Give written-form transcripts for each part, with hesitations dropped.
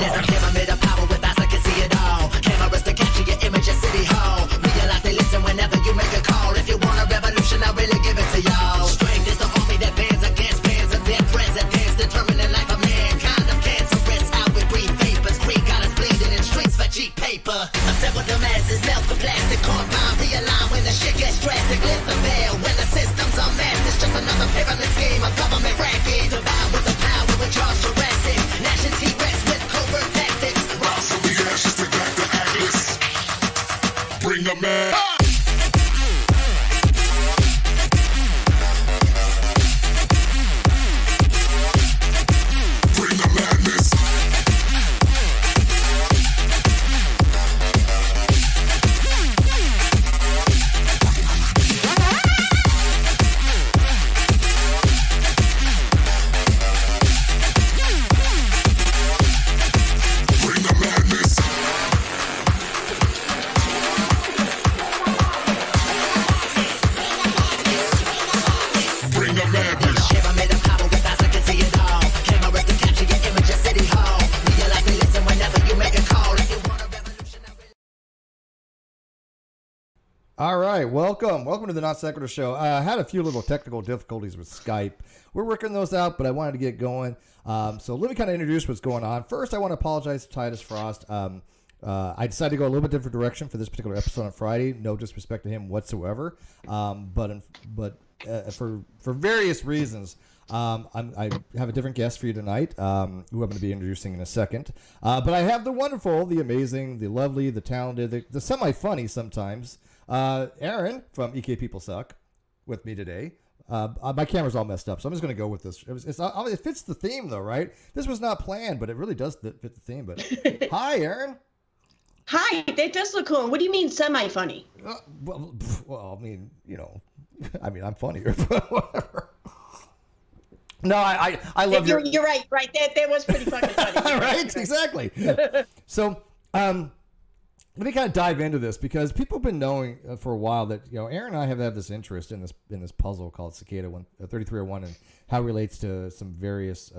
There's a pyramid of power with eyes that can see it all. Cameras to capture your image at City Hall. Realize they listen whenever you make a call. If you want a revolution, I'll really give it to y'all. Strength is the army that bands against bands of their presidents, determining life of mankind of cancerous. How we breathe vapors, greed got us bleeding in streets for cheap paper. Assemble the masses, melt the plastic, compound, realign when the shit gets drastic. Lift the veil when the systems are massed. It's just another pyramid scheme of government racket. Divide with the power with Charles Jurassic. Gnashing T-Rex with covert tactics. Rise from the ashes to back the Atlas. Bring the man. Bring the madness. Bring the madness. Bring the madness. Pyramid of power with eyes that can see it all. Cameras to capture your image at City Hall. Realize they listen whenever you make a call. If you want a revolution, I really... All right, welcome to the NonSequitur Show. I had a few little technical difficulties with Skype. We're working those out, but I wanted to get going. So let me kind of introduce what's going on. First, I want to apologize to Titus Frost. I decided to go a little bit different direction for this particular episode on Friday. No disrespect to him whatsoever, but for various reasons, I have a different guest for you tonight, who I'm going to be introducing in a second. But I have the wonderful, the amazing, the lovely, the talented, the semi-funny sometimes, Aaron from EK People Suck with me today. My camera's all messed up, so I'm just going to go with this. It fits the theme, though, right? This was not planned, but it really does fit the theme. But hi, Aaron. Hi, that does look cool. What do you mean semi-funny? Well, I mean, I'm funnier, but whatever. No, I love your... You're right. That was pretty fucking funny. Right, exactly. So, let me kind of dive into this because people have been knowing for a while that Aaron and I have had this interest in this puzzle called Cicada 3301 and how it relates to some various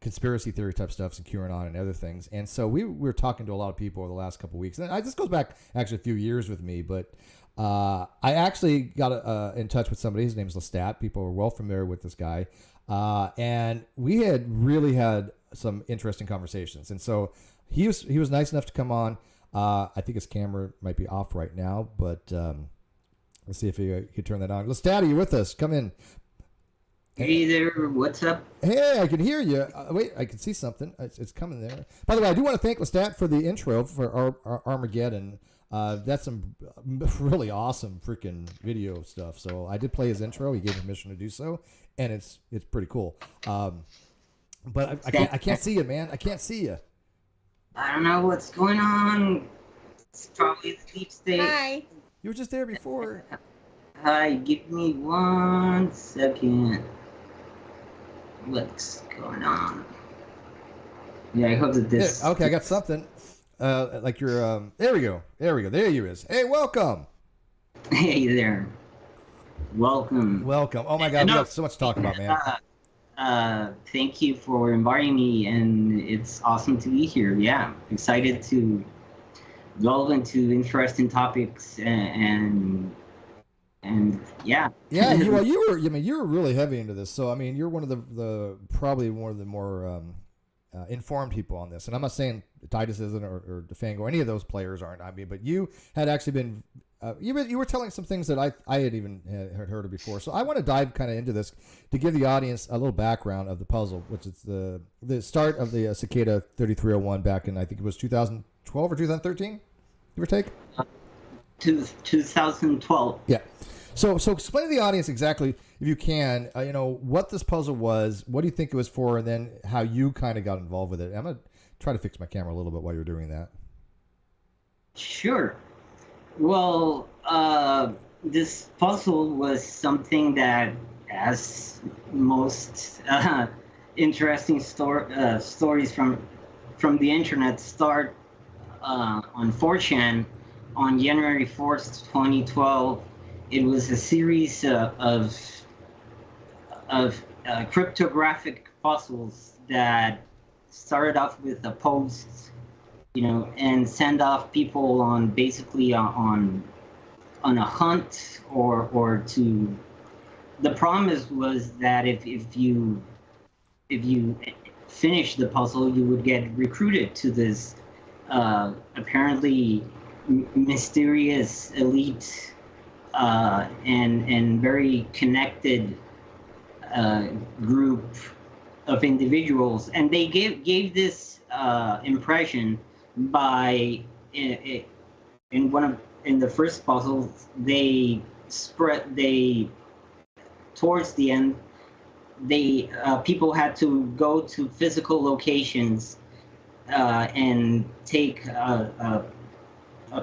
conspiracy theory type stuff and QAnon and other things. And so we were talking to a lot of people over the last couple of weeks. And this goes back actually a few years with me, but I actually got in touch with somebody. His name's Lestat. People are well familiar with this guy. And we had really had some interesting conversations. And so he was nice enough to come on. I think his camera might be off right now, but let's see if you could turn that on. Lestat, are you with us? Come in. Hey there, what's up? Hey, I can hear you. Wait, I can see something. It's coming there. By the way, I do want to thank Lestat for the intro for our Armageddon. That's some really awesome freaking video stuff. So I did play his intro. He gave me permission to do so, and it's pretty cool. But I can't see you, man. I can't see you. I don't know what's going on. It's probably the deep state. Hi. You were just there before. Hi, give me 1 second. What's going on? Yeah, I hope that this... Yeah, okay, I got something. Like your... There we go. There you is. Hey, welcome. Hey there. Welcome. Oh my God, we have so much to talk about, man. Thank you for inviting me, and it's awesome to be here. Yeah, excited to delve into interesting topics and yeah. Yeah, you were really heavy into this. So I mean, you're one of the probably one of the more informed people on this. And I'm not saying Titus isn't or DeFango or any of those players aren't. I mean, but you had actually been. You were telling some things that I had even had heard of before. So I want to dive kind of into this to give the audience a little background of the puzzle, which is the start of the Cicada 3301 back in, I think it was 2012 or 2013, give or take? 2012. Yeah. So explain to the audience exactly, if you can, what this puzzle was, what do you think it was for, and then how you kind of got involved with it. I'm going to try to fix my camera a little bit while you're doing that. Sure. Well, this puzzle was something that, as most interesting stories from the internet start on 4chan on January 4th, 2012. It was a series of cryptographic puzzles that started off with a post, and send off people on basically on a hunt or to. The promise was that if you finish the puzzle, you would get recruited to this apparently mysterious elite and very connected group of individuals, and they gave this impression by in the first puzzle they towards the end people had to go to physical locations and take a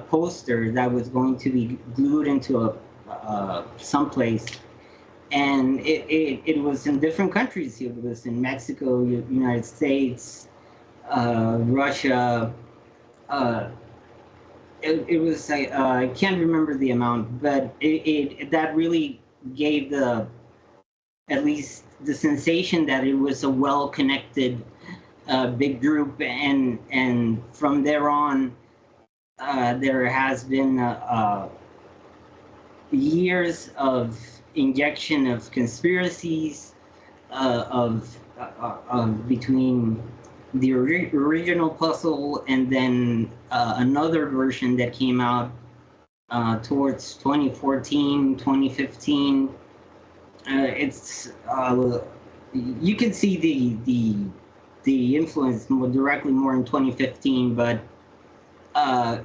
poster that was going to be glued into someplace, and it was in different countries. It was in Mexico, United States, Russia. It was I can't remember the amount, but that really gave at least the sensation that it was a well-connected big group, and from there on there has been years of injection of conspiracies between the original puzzle and then another version that came out towards 2014, 2015. It's you can see the influence directly more in 2015, but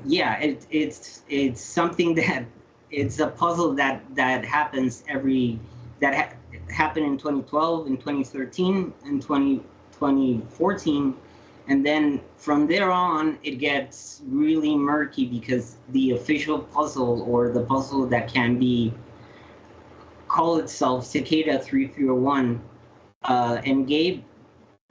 yeah, it's something that it's a puzzle that happens happened in 2012, in 2013, and 2014, and then from there on it gets really murky because the official puzzle, or the puzzle that can be call itself Cicada 3301, and gave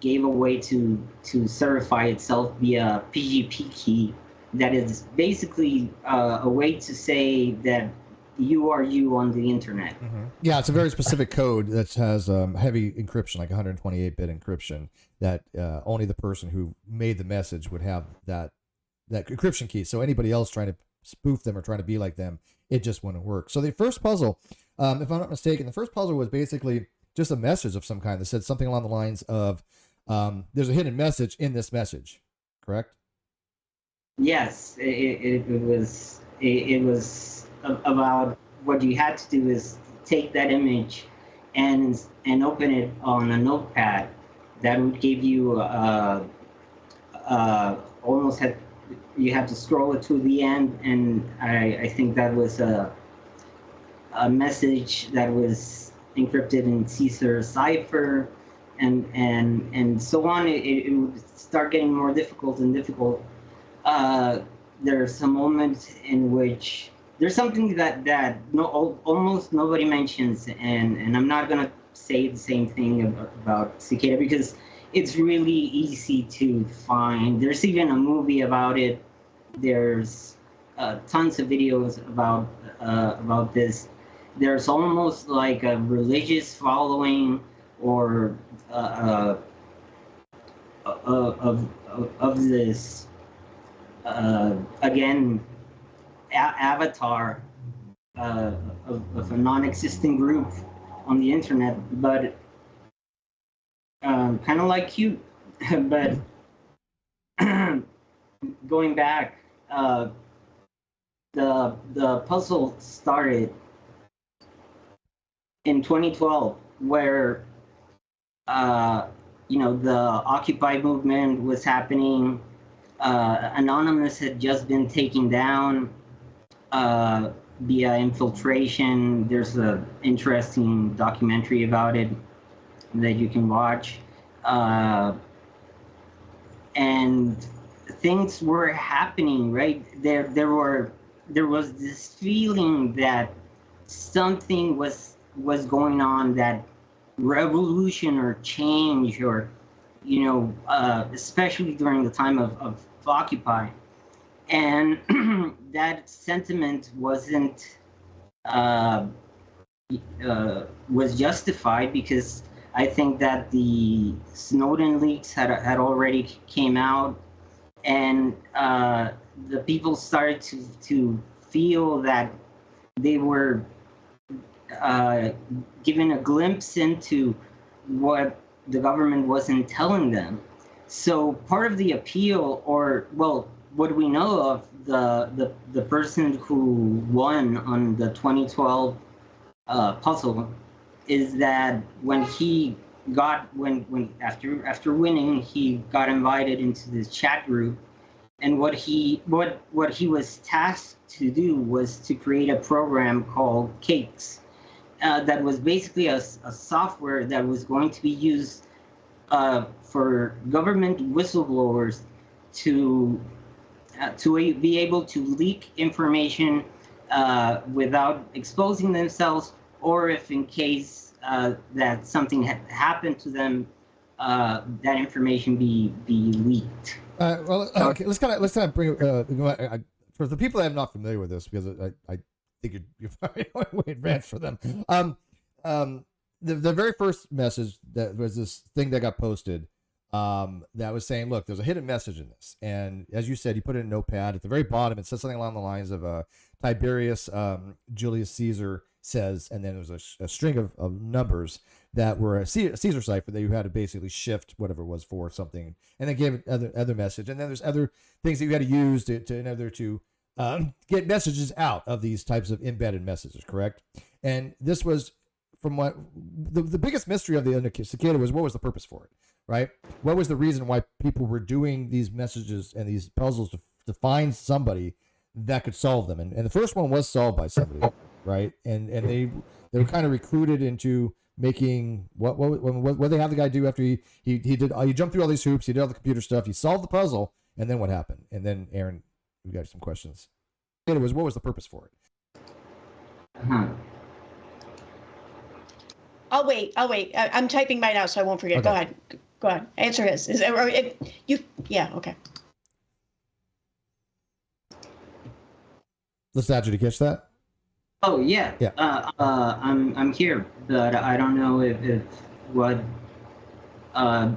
a way to certify itself via PGP key. That is basically a way to say that you are you on the internet. Mm-hmm. Yeah, it's a very specific code that has heavy encryption, like 128-bit encryption, that only the person who made the message would have that encryption key. So anybody else trying to spoof them or trying to be like them, it just wouldn't work. So the first puzzle, if I'm not mistaken, the first puzzle was basically just a message of some kind that said something along the lines of, there's a hidden message in this message, correct? Yes, it was about what you had to do is take that image and open it on a notepad. That would give you almost you had to scroll it to the end, and I think that was a message that was encrypted in Caesar cipher, and so on. It would start getting more difficult and difficult. There's a moment in which there's something that almost nobody mentions, and I'm not gonna say the same thing about Cicada because it's really easy to find. There's even a movie about it. There's tons of videos about this. There's almost like a religious following or of this again avatar of a non-existent group on the internet, but kind of like cute. But going back, the puzzle started in 2012, where the Occupy movement was happening. Anonymous had just been taken down via infiltration. There's an interesting documentary about it that you can watch. And things were happening, right? There was this feeling that something was going on, that revolution or change, or especially during the time of Occupy, and that sentiment wasn't was justified because I think that the Snowden leaks had already came out, and the people started to feel that they were given a glimpse into what the government wasn't telling them. So part of the appeal, or well, what we know of the person who won on the 2012 puzzle is that when he got when after winning, he got invited into this chat group, and what he was tasked to do was to create a program called Cakes, that was basically a software that was going to be used for government whistleblowers to be able to leak information without exposing themselves, or if in case that something had happened to them, that information be leaked. Well, okay, let's kind of bring for the people that are not familiar with this, because I think you're probably way advanced for them. The very first message that was this thing that got posted that was saying, look, there's a hidden message in this, and as you said, you put it in a notepad at the very bottom. It says something along the lines of Tiberius Julius Caesar says, and then there was a string of numbers that were a Caesar cipher that you had to basically shift whatever it was for something, and then give other message, and then there's other things that you had to use to in order to get messages out of these types of embedded messages, correct? And this was, from what the biggest mystery of the Cicada was, what was the purpose for it, right? What was the reason why people were doing these messages and these puzzles to find somebody that could solve them? And the first one was solved by somebody, right? And they were kind of recruited into making what they have the guy do after he jumped through all these hoops, he did all the computer stuff, he solved the puzzle, and then what happened? And then Aaron, we got some questions. It was, what was the purpose for it? I'll wait. I'm typing mine out so I won't forget. Okay. Go ahead. Answer his. Yeah, okay. Lestat, did you catch that? Oh yeah. Yeah. I'm here, but I don't know if what.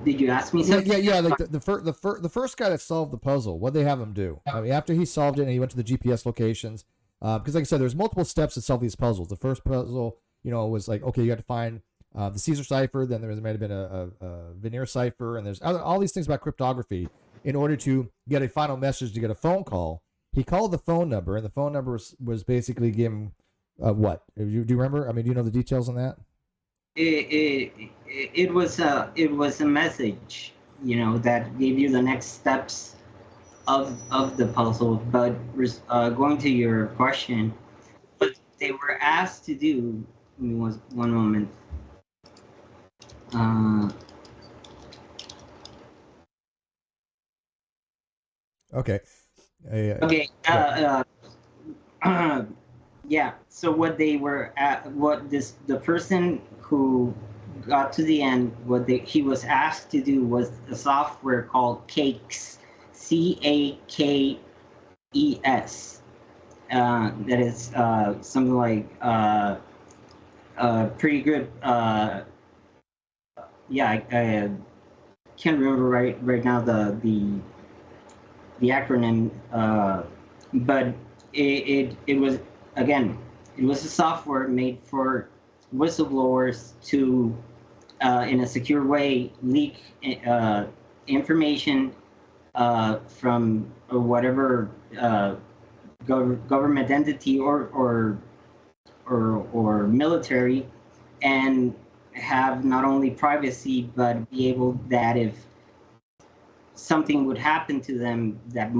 Did you ask me something? Yeah. Like the first guy that solved the puzzle, what they have him do? I mean, after he solved it and he went to the GPS locations, because like I said, there's multiple steps to solve these puzzles. The first puzzle, was like, okay, you got to find the Caesar cipher. Then there might have been a veneer cipher, and there's all these things about cryptography. In order to get a final message to get a phone call, he called the phone number, and the phone number was basically given what? Do you remember? I mean, do you know the details on that? It was a message, that gave you the next steps of the puzzle. But going to your question, what they were asked to do was, one moment. Okay. Okay. Yeah. So what they were the person who got to the end, he was asked to do was a software called Cakes, CAKES. That is something like pretty good. Yeah, I can't remember right now the acronym, but it was, again, it was a software made for whistleblowers to in a secure way leak information from whatever government entity or military, and have not only privacy, but be able that if something would happen to them, that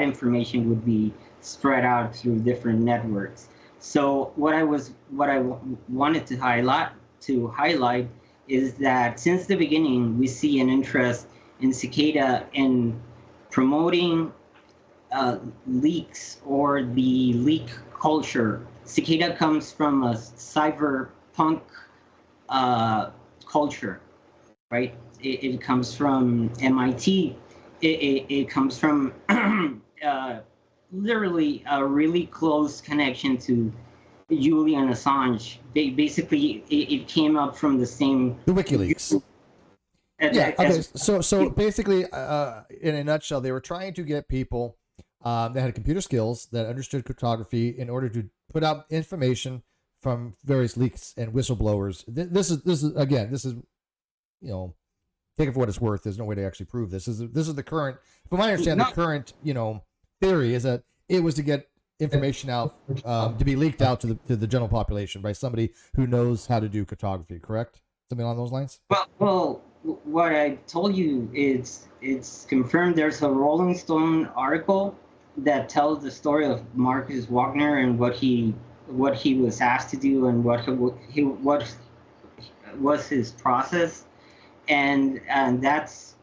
information would be spread out through different networks. So what I wanted to highlight is that since the beginning, we see an interest in Cicada in promoting leaks or the leak culture. Cicada comes from a cyberpunk culture, right? It comes from MIT. It comes from literally a really close connection to Julian Assange. Basically, it came up from the same. The WikiLeaks. Yeah. Okay. So basically, in a nutshell, they were trying to get people that had computer skills that understood cryptography in order to put out information from various leaks and whistleblowers. This is again, you know, take it for what it's worth. There's no way to actually prove this. This is the current, from my understanding, the current, you know, theory is that it was to get information out, to be leaked out to the general population by somebody who knows how to do cryptography. Correct? Something along those lines. Well, what I told you is it's confirmed. There's a Rolling Stone article that tells the story of Marcus Wagner and what he was asked to do and what was his process, and that's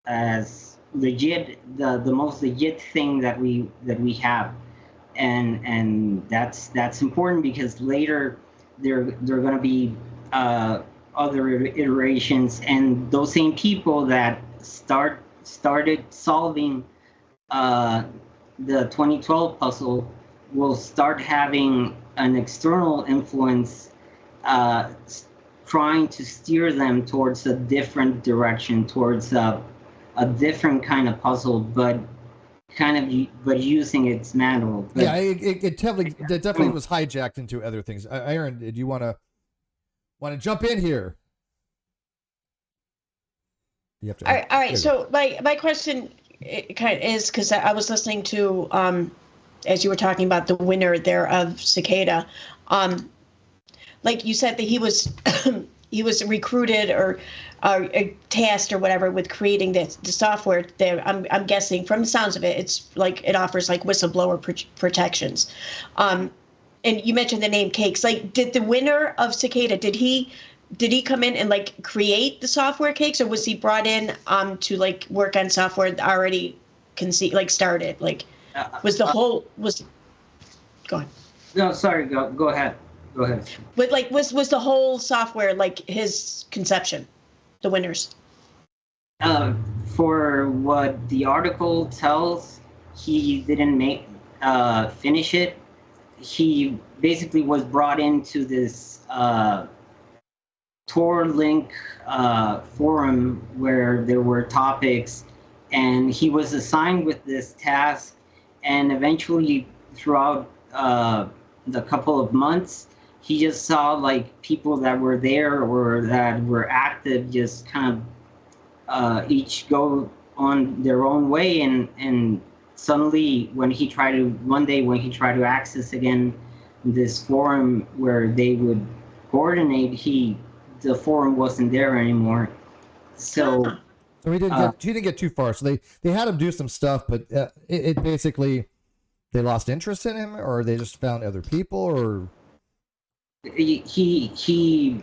as legit, the most legit thing that we have, and that's important because later there are going to be other iterations, and those same people that started solving the 2012 puzzle will start having an external influence trying to steer them towards a different direction, towards a different kind of puzzle, but using its manual. But, yeah, it definitely was hijacked into other things. Aaron, did you want to jump in here? You have to. All right. So my question is, because I was listening to as you were talking about the winner there of Cicada, like you said that he was he was recruited or tasked or whatever with creating the software. That I'm guessing from the sounds of it, it's like it offers like whistleblower protections. And you mentioned the name Cakes. Like, did the winner of Cicada, did he come in and like create the software Cakes, or was he brought in to like work on software that already started? Like, was the whole go on. No, sorry, go ahead. Go ahead. But like, was the whole software like his conception, the winners? For what the article tells, he didn't finish it. He basically was brought into this Tor link forum where there were topics, and he was assigned with this task, and eventually throughout the couple of months, he just saw like people that were there or that were active just kind of each go on their own way, and suddenly one day when he tried to access again this forum where they would coordinate, the forum wasn't there anymore. So he didn't get too far. So they had him do some stuff, but it basically, they lost interest in him, or they just found other people, or he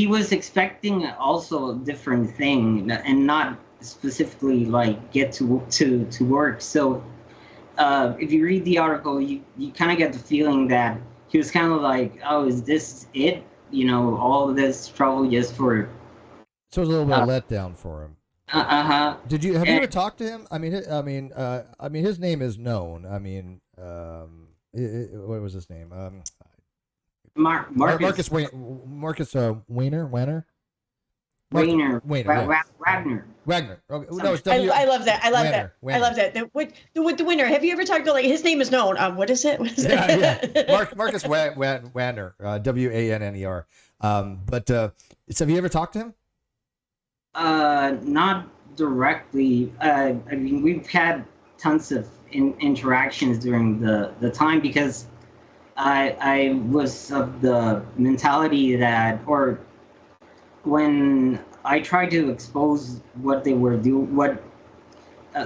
was expecting also a different thing and not specifically like get to work. So if you read the article, you kind of get the feeling that he was kind of like, oh, is this it? You know, all of this trouble just for. So it was a little bit of letdown for him. Have you ever talked to him? I mean, his name is known. I mean, what was his name? Marcus Wagner. Wagner. Okay. No, it's I love that. I love that. With the winner, have you ever talked to, like, his name is known? What is it? Yeah. Marcus Wagner, Wanner. But have you ever talked to him? Not directly. I mean, we've had tons of interactions during the time, because I was of the mentality that, or when I tried to expose what they were what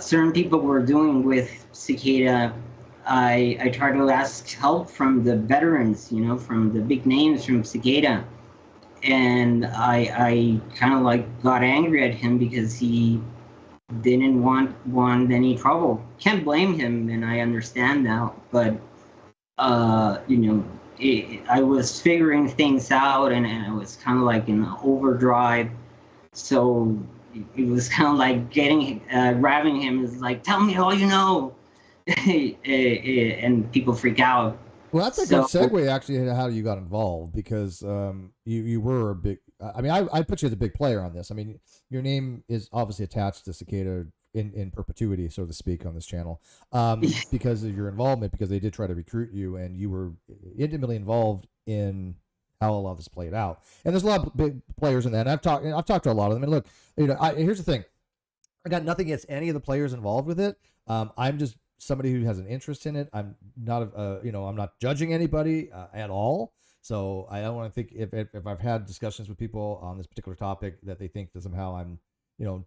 certain people were doing with Cicada, I tried to ask help from the veterans, you know, from the big names from Cicada. And I kind of like got angry at him because he didn't want any trouble. Can't blame him, and I understand now. But you know, I was figuring things out, and I was kind of like in overdrive. So it was kind of like grabbing him is like, tell me all you know, and people freak out. Well, that's a good segue actually into how you got involved, because you were a big. I mean, I put you as a big player on this. I mean, your name is obviously attached to Cicada in perpetuity, so to speak, on this channel, because of your involvement. Because they did try to recruit you, and you were intimately involved in how a lot of this played out. And there's a lot of big players in that. And I've talked to a lot of them. And look, here's the thing: I got nothing against any of the players involved with it. I'm just somebody who has an interest in it. I'm not, I'm not judging anybody at all. So I don't want to think if I've had discussions with people on this particular topic that they think that somehow I'm,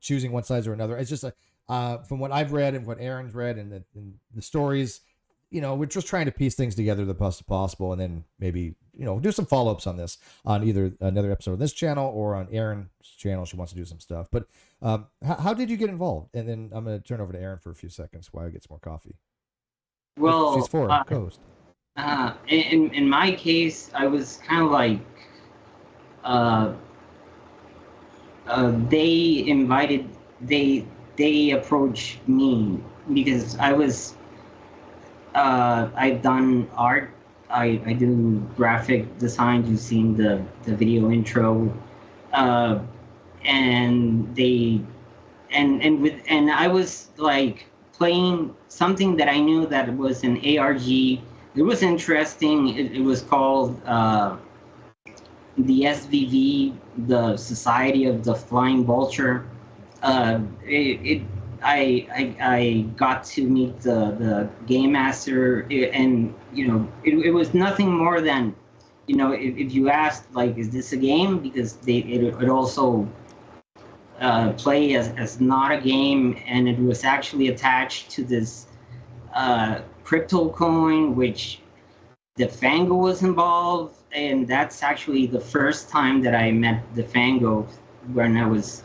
choosing one side or another. It's just from what I've read and what Aaron's read and the stories, we're just trying to piece things together the best possible, and then maybe, do some follow-ups on this on either another episode of this channel or on Aaron's channel. She wants to do some stuff. But how did you get involved? And then I'm going to turn over to Aaron for a few seconds while I get some more coffee. Well, she's for co-host. In my case, I was kind of like, they approached me because I've done art. I do graphic design. You've seen the video intro, and I was like playing something that I knew that was an ARG. It was interesting. It was called the SVV, the Society of the Flying Vulture. I got to meet the game master, and it was nothing more than, if you asked like, is this a game, because it also play as not a game, and it was actually attached to this crypto coin, which the Fango was involved, and that's actually the first time that I met the Fango, when I was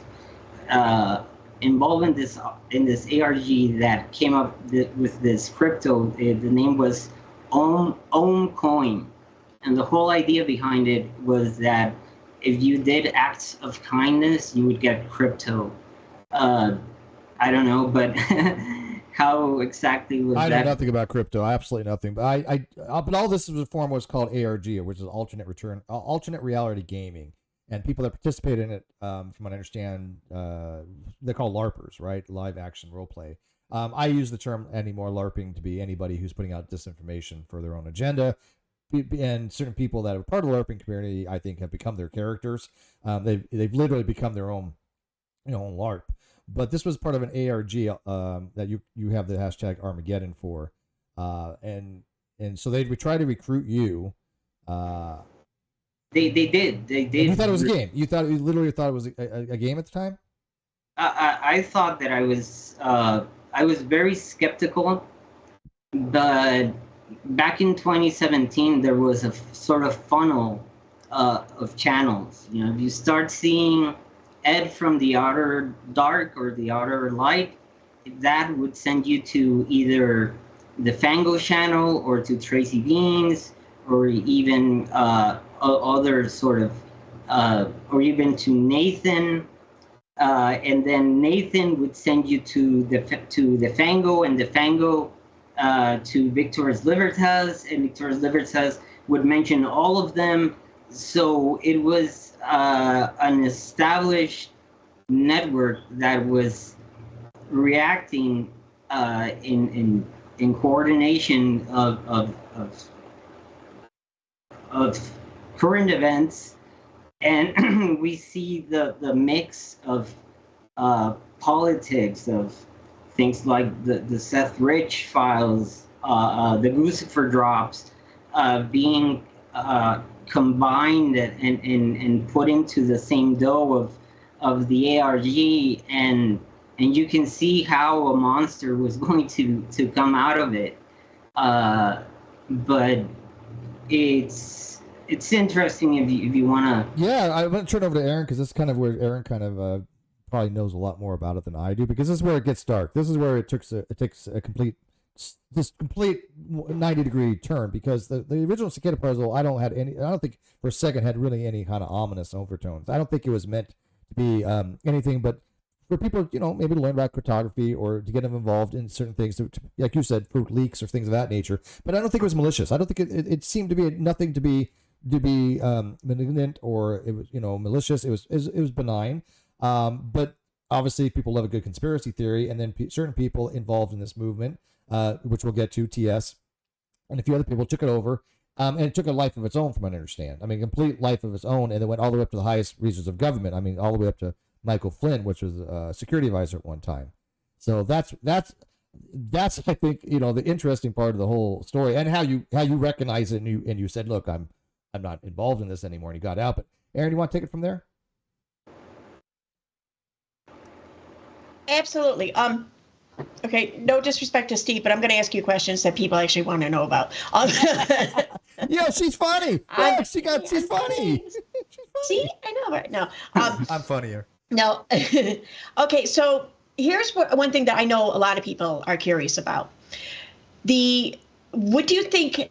involved in this ARG that came up with this crypto. The name was Own Coin, and the whole idea behind it was that if you did acts of kindness, you would get crypto. I don't know, but how exactly was that? I know nothing about crypto, absolutely nothing. But but all this form was called ARG, which is alternate reality gaming. And people that participate in it, from what I understand, they're called LARPers, right? Live action role play. I use the term anymore LARPing to be anybody who's putting out disinformation for their own agenda. And certain people that are part of the LARPing community, I think, have become their characters. They've literally become their own, own LARP. But this was part of an ARG that you have the hashtag Armageddon for, and so they would try to recruit you. They did. You thought it was a game. You literally thought it was a game at the time. I thought that I was very skeptical, but back in 2017 there was a sort of funnel of channels. If you start seeing Ed from the Outer Dark or the Outer Light, that would send you to either the Fango channel or to Tracy Beans, or even other sort of, or even to Nathan, and then Nathan would send you to the Fango, and the Fango to Victor's Libertas, and Victor's Libertas would mention all of them. So it was an established network that was reacting in coordination of current events, and we see the mix of politics, of things like the Seth Rich files, the Lucifer drops, being combined and put into the same dough of the ARG, and you can see how a monster was going to come out of it. But it's interesting if you want to. Yeah, I want to turn over to Aaron, because this is kind of where Aaron kind of probably knows a lot more about it than I do, because this is where it gets dark. This is where it takes a complete 90-degree turn, because the original Cicada puzzle, I don't think for a second had really any kind of ominous overtones. I don't think it was meant to be anything but for people, maybe to learn about cryptography or to get them involved in certain things, like you said, for leaks or things of that nature. But I don't think it was malicious. I don't think it seemed to be nothing to be malignant or it was malicious. It was benign. But obviously people love a good conspiracy theory, and then certain people involved in this movement, which we'll get to, TS, and a few other people took it over. And it took a life of its own, from what I understand. I mean, complete life of its own, and it went all the way up to the highest reaches of government. I mean, all the way up to Michael Flynn, which was a security advisor at one time. So that's I think the interesting part of the whole story, and how you recognize it, and you said, look, I'm not involved in this anymore, and you got out. But Aaron, you want to take it from there? Absolutely. Okay, no disrespect to Steve, but I'm going to ask you questions that people actually want to know about. Yeah, she's funny. Yeah, she's funny. See, I know right now. I'm funnier. No. Okay, so here's one thing that I know a lot of people are curious about. What do you think,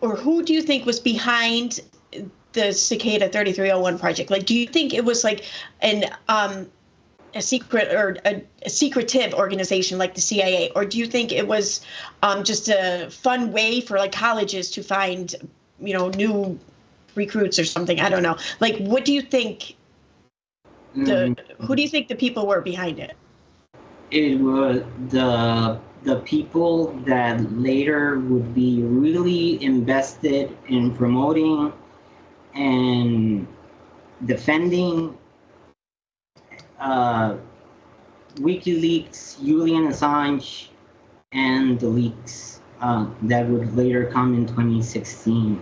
or who do you think was behind the Cicada 3301 project? Like, do you think it was like a secret or a secretive organization like the CIA, or do you think it was just a fun way for like colleges to find new recruits or something? I don't know. Like, what do you think? Who do you think the people were behind it? It was the people that later would be really invested in promoting and defending WikiLeaks, Julian Assange, and the leaks that would later come in 2016.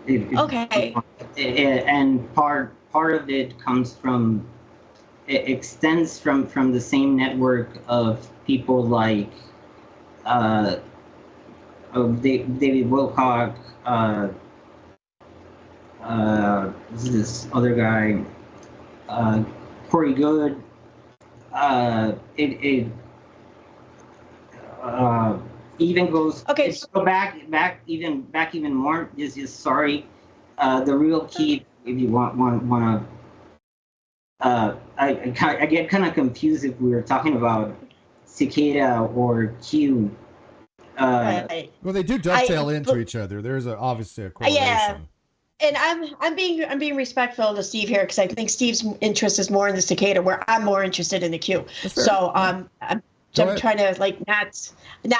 Okay. And part of it extends from the same network of people like David Wilcock, this other guy, Corey Good. It even goes back even more. Sorry, the real key, if you want to. I get kind of confused if we were talking about Cicada or Q. Right. Well, they do dovetail into each other. There's obviously a correlation. Yeah. And I'm being respectful to Steve here, because I think Steve's interest is more in the Cicada, where I'm more interested in the Q. So I'm trying to like not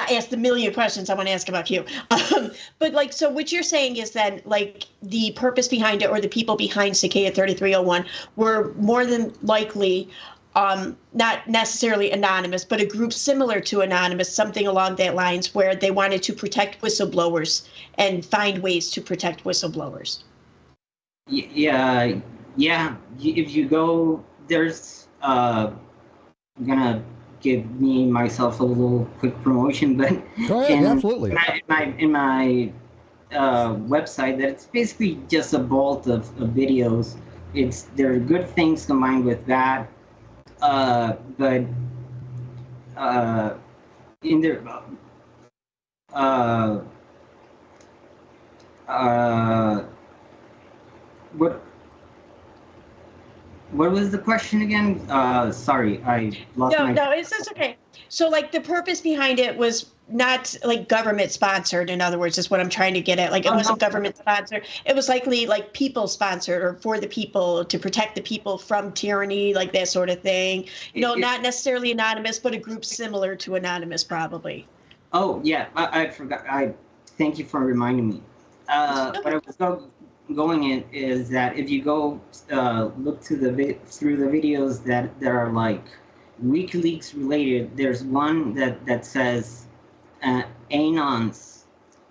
ask the million questions I want to ask about Q. But like, so what you're saying is that like the purpose behind it, or the people behind Cicada 3301, were more than likely not necessarily anonymous, but a group similar to Anonymous, something along that lines, where they wanted to protect whistleblowers and find ways to protect whistleblowers. Yeah. If you go, there's I'm gonna give myself a little quick promotion, but go ahead, absolutely. In my website, that it's basically just a bolt of videos. There are good things combined with that, but in there. What was the question again? Sorry, I lost my... No, it's okay. So like the purpose behind it was not like government sponsored, in other words, is what I'm trying to get at. Like it wasn't government sponsored. It was likely like people sponsored, or for the people, to protect the people from tyranny, like that sort of thing. Not necessarily anonymous, but a group similar to Anonymous, probably. Oh yeah, I forgot. Thank you for reminding me. What I was going in is that if you go look through the videos that are like WikiLeaks related, there's one that says Anons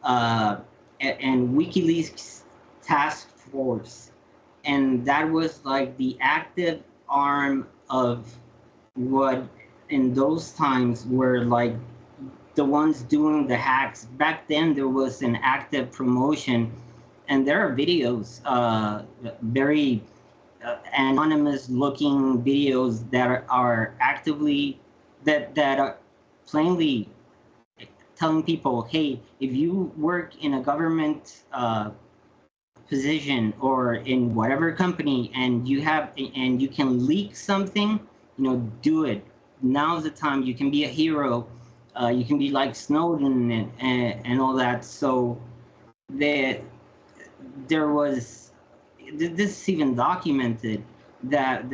and WikiLeaks task force, and that was like the active arm of what in those times were like the ones doing the hacks. Back then there was an active promotion. And there are videos, very anonymous-looking videos that are actively, that are plainly telling people, hey, if you work in a government position or in whatever company, and you can leak something, do it. Now's the time. You can be a hero. You can be like Snowden and all that. So there was, this is even documented, that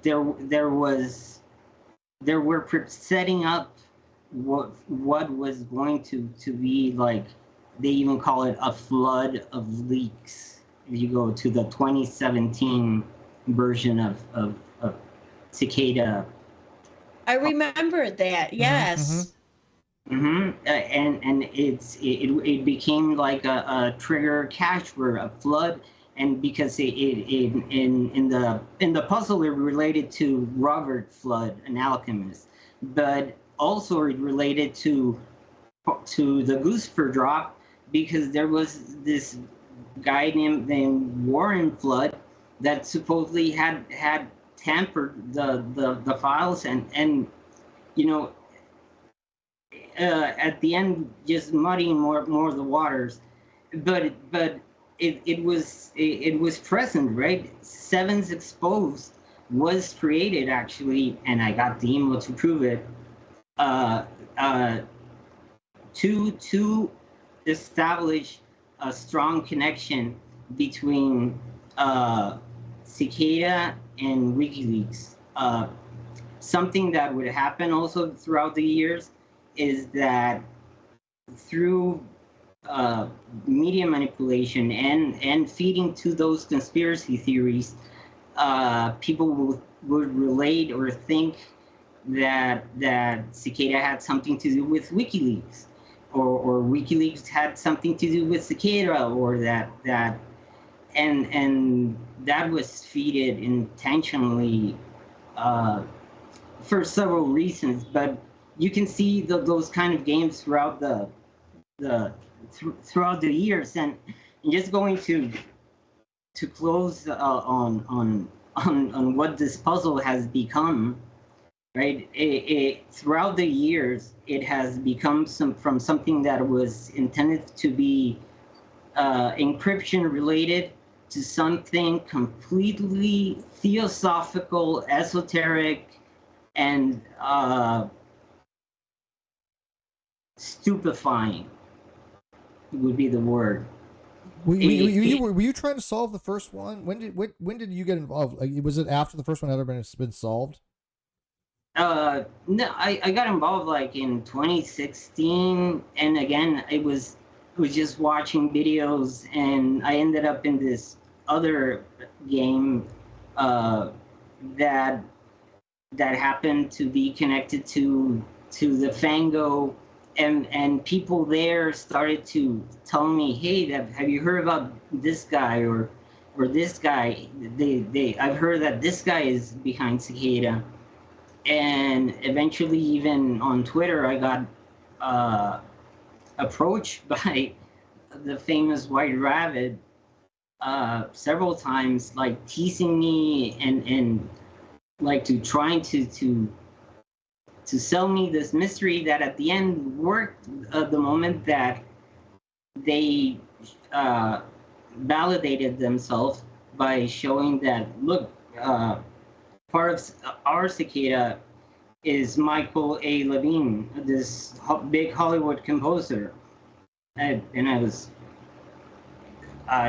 there were setting up what was going to be like, they even call it a flood of leaks. If you go to the 2017 version of Cicada. I remember that. Yes. And it became like a trigger catch word, a flood, and because in the puzzle it related to Robert Flood, an alchemist, but also it related to the Lucifer drop, because there was this guy named Warren Flood that supposedly had tampered the files and at the end just muddying more the waters, but it was present, right? Sevens Exposed was created actually, and I got the email to prove it, to establish a strong connection between Cicada and WikiLeaks. Something that would happen also throughout the years is that through media manipulation and feeding to those conspiracy theories, people would relate or think that Cicada had something to do with WikiLeaks, or WikiLeaks had something to do with Cicada, or that and that was feeded intentionally for several reasons. But you can see those kind of games throughout throughout the years, and just going to close on what this puzzle has become, right? Throughout the years, it has become from something that was intended to be encryption related to something completely theosophical, esoteric, and stupefying would be the word. Were you trying to solve the first one? When did you get involved? Was it after the first one had been solved? No, I got involved like in 2016, and again, I was just watching videos, and I ended up in this other game that happened to be connected to the Fango, and people there started to tell me, hey, have you heard about this guy or this guy? I've heard that this guy is behind Cicada. And eventually, even on Twitter, I got approached by the famous White Rabbit several times, like teasing me and like trying to sell me this mystery that at the end worked. The moment that they validated themselves by showing that, look, part of our Cicada is Michael A. Levine, this big Hollywood composer, and I was,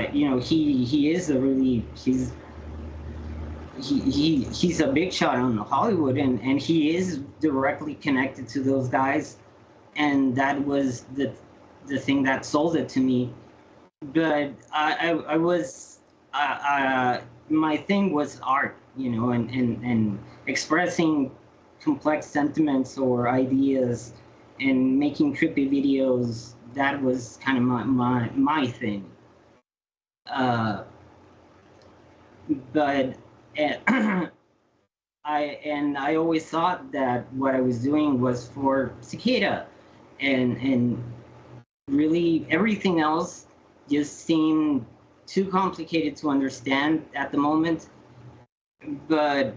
he is a really, he's a big shot on Hollywood, and he is directly connected to those guys, and that was the thing that sold it to me. But I was my thing was art, and expressing complex sentiments or ideas and making trippy videos. That was kind of my thing. But I always thought that what I was doing was for Cicada, and really everything else just seemed too complicated to understand at the moment. But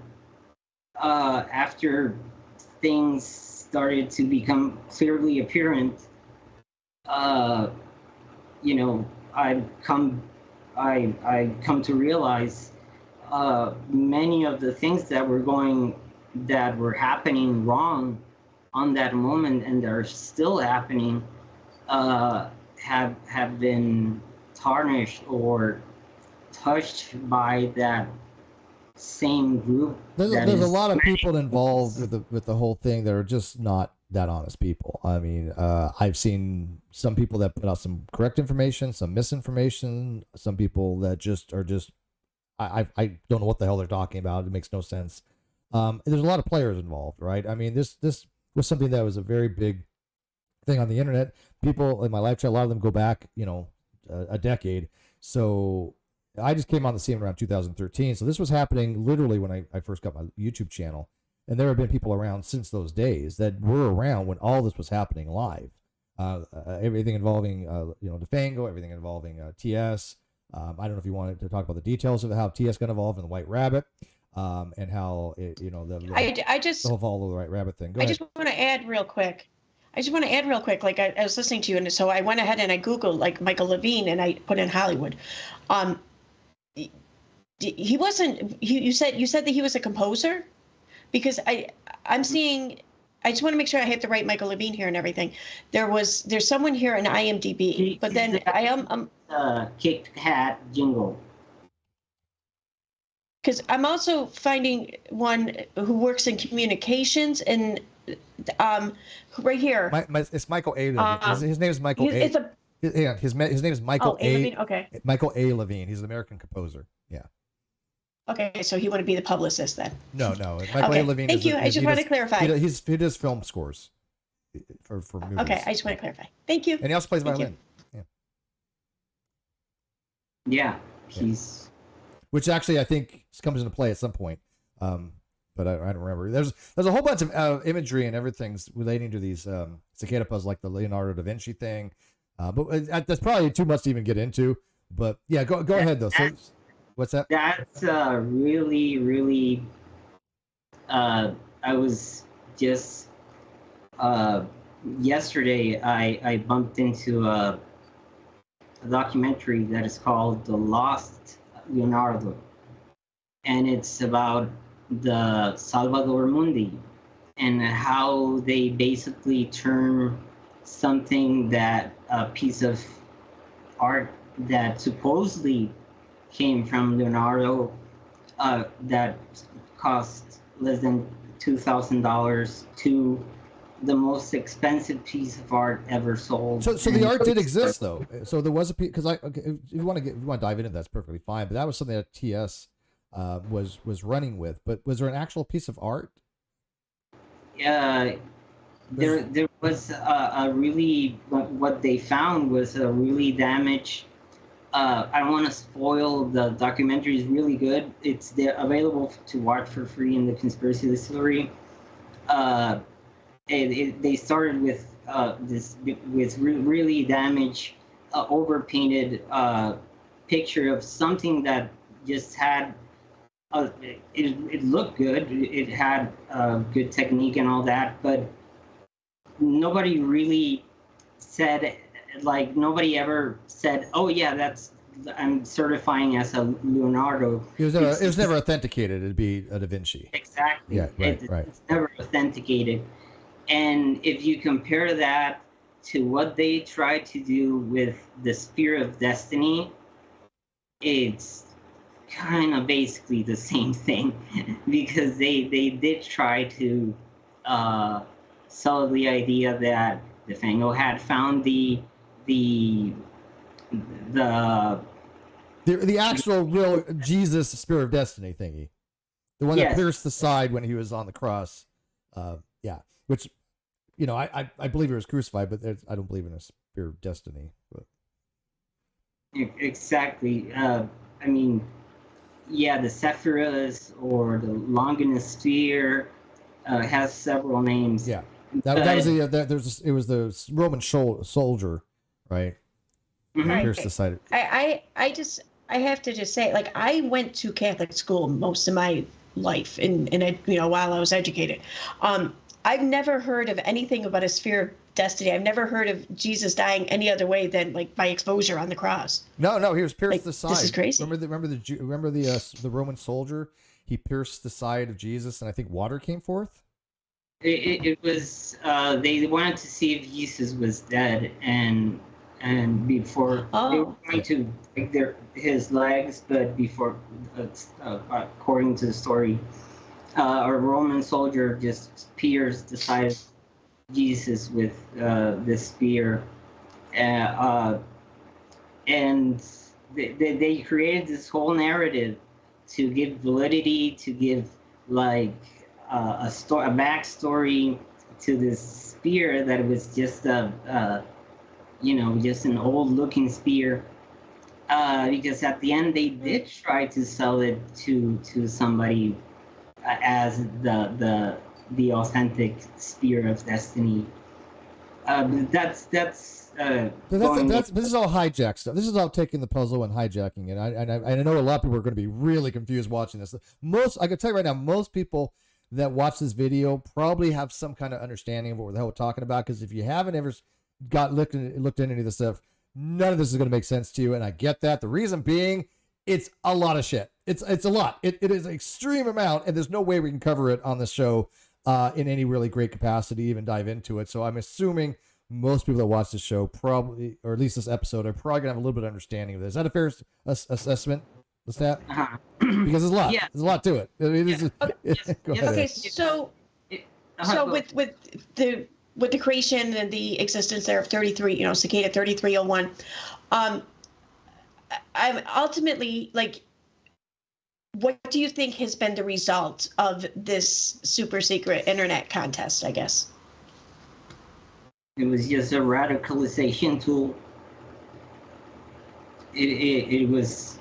after things started to become clearly apparent, I've come I come to realize many of the things that were happening wrong on that moment and that are still happening have been tarnished or touched by that same group. There's a lot of people involved with the whole thing that are just not that honest people. I mean, I've seen some people that put out some correct information, some misinformation, some people that I don't know what the hell they're talking about. It makes no sense. There's a lot of players involved, right? I mean, this was something that was a very big thing on the internet. People in my live chat, a lot of them go back, a decade. So I just came on the scene around 2013. So this was happening literally when I first got my YouTube channel. And there have been people around since those days that were around when all this was happening live. Everything involving, Defango, everything involving TS. I don't know if you wanted to talk about the details of how TS got involved in the White Rabbit, and how the whole follow the White Rabbit thing. I just want to add real quick. Like I was listening to you, and so I went ahead and I Googled like Michael Levine, and I put in Hollywood. He wasn't. You said that he was a composer, because I'm seeing. I just want to make sure I have the right Michael Levine here and everything. There's someone here in IMDb, but then I am Kit Kat jingle. Because I'm also finding one who works in communications and right here. It's Michael A. Levine. His name is Michael A. His name is Michael A. Levine? Okay. Michael A. Levine. He's an American composer. Yeah. Okay, so he wouldn't be the publicist then. No. Michael A. Levine. Thank you. I just want to clarify. He does film scores for movies. Okay, I just want to clarify. Thank you. And he also plays violin. Yeah, he's. Which actually I think comes into play at some point, but I don't remember. There's a whole bunch of imagery and everything's relating to these cicada puzzles, like the Leonardo da Vinci thing. But that's probably too much to even get into. But yeah, go ahead though. So, what's that? That's really, really. I was just yesterday. I bumped into a documentary that is called "The Lost Leonardo," and it's about the Salvador Mundi and how they basically turn something that a piece of art that supposedly came from Leonardo that cost less than $2,000 to the most expensive piece of art ever sold. So the art did exist though. So there was a piece, because if you want to dive into that, that's perfectly fine. But that was something that TS was running with. But was there an actual piece of art? There was a really, what they found was a really damaged. I don't want to spoil, the documentary is really good. It's available to watch for free in the Conspiracy Distillery. They started with really damaged, overpainted picture of something that just had. It looked good. It had good technique and all that, but nobody really said, like, nobody ever said, "Oh yeah, I'm certifying as a Leonardo." It was never authenticated. It'd be a Da Vinci. Exactly. Yeah, right. It's never authenticated. And if you compare that to what they tried to do with the Spear of Destiny, it's kind of basically the same thing, because they did try to sell the idea that Defango had found the actual real Jesus Spear of Destiny thingy, the one that pierced the side when he was on the cross. Which, I believe he was crucified, but I don't believe in a Spear of Destiny. But. Exactly. I mean, the Sephiras or the Longinus Spear has several names. Yeah, it was the Roman soldier, right? Right. Pierced the side. I have to just say, like, I went to Catholic school most of my life, while I was educated. I've never heard of anything about a Spear destiny. I've never heard of Jesus dying any other way than like by exposure on the cross. No, he was pierced Like, the side. this is crazy. Remember the Roman soldier? He pierced the side of Jesus, and I think water came forth. It was they wanted to see if Jesus was dead, and before they were going to break his legs, but before, according to the story, a Roman soldier just pierced the side of Jesus with this spear, and they created this whole narrative to give validity, to give like a backstory to this spear that was just just an old looking spear, because at the end they did try to sell it to somebody as the authentic spear of destiny. This is all hijack stuff. This is all taking the puzzle and hijacking it. I know a lot of people are going to be really confused watching this. I can tell you right now, most people that watch this video probably have some kind of understanding of what the hell we're talking about, because if you haven't ever looked into any of this stuff, none of this is going to make sense to you, and I get that. The reason being, it's a lot of shit. It's a lot. It is an extreme amount, and there's no way we can cover it on the show in any really great capacity, even dive into it. So I'm assuming most people that watch this show probably, or at least this episode, are probably going to have a little bit of understanding of this. Is that a fair assessment, Lestat? Uh-huh. Because there's a lot. Yeah. There's a lot to it. I mean, go ahead. Okay, so with the creation and the existence there of 33, Cicada 3301, I'm ultimately, like, what do you think has been the result of this super secret internet contest, I guess? It was just a radicalization tool. It was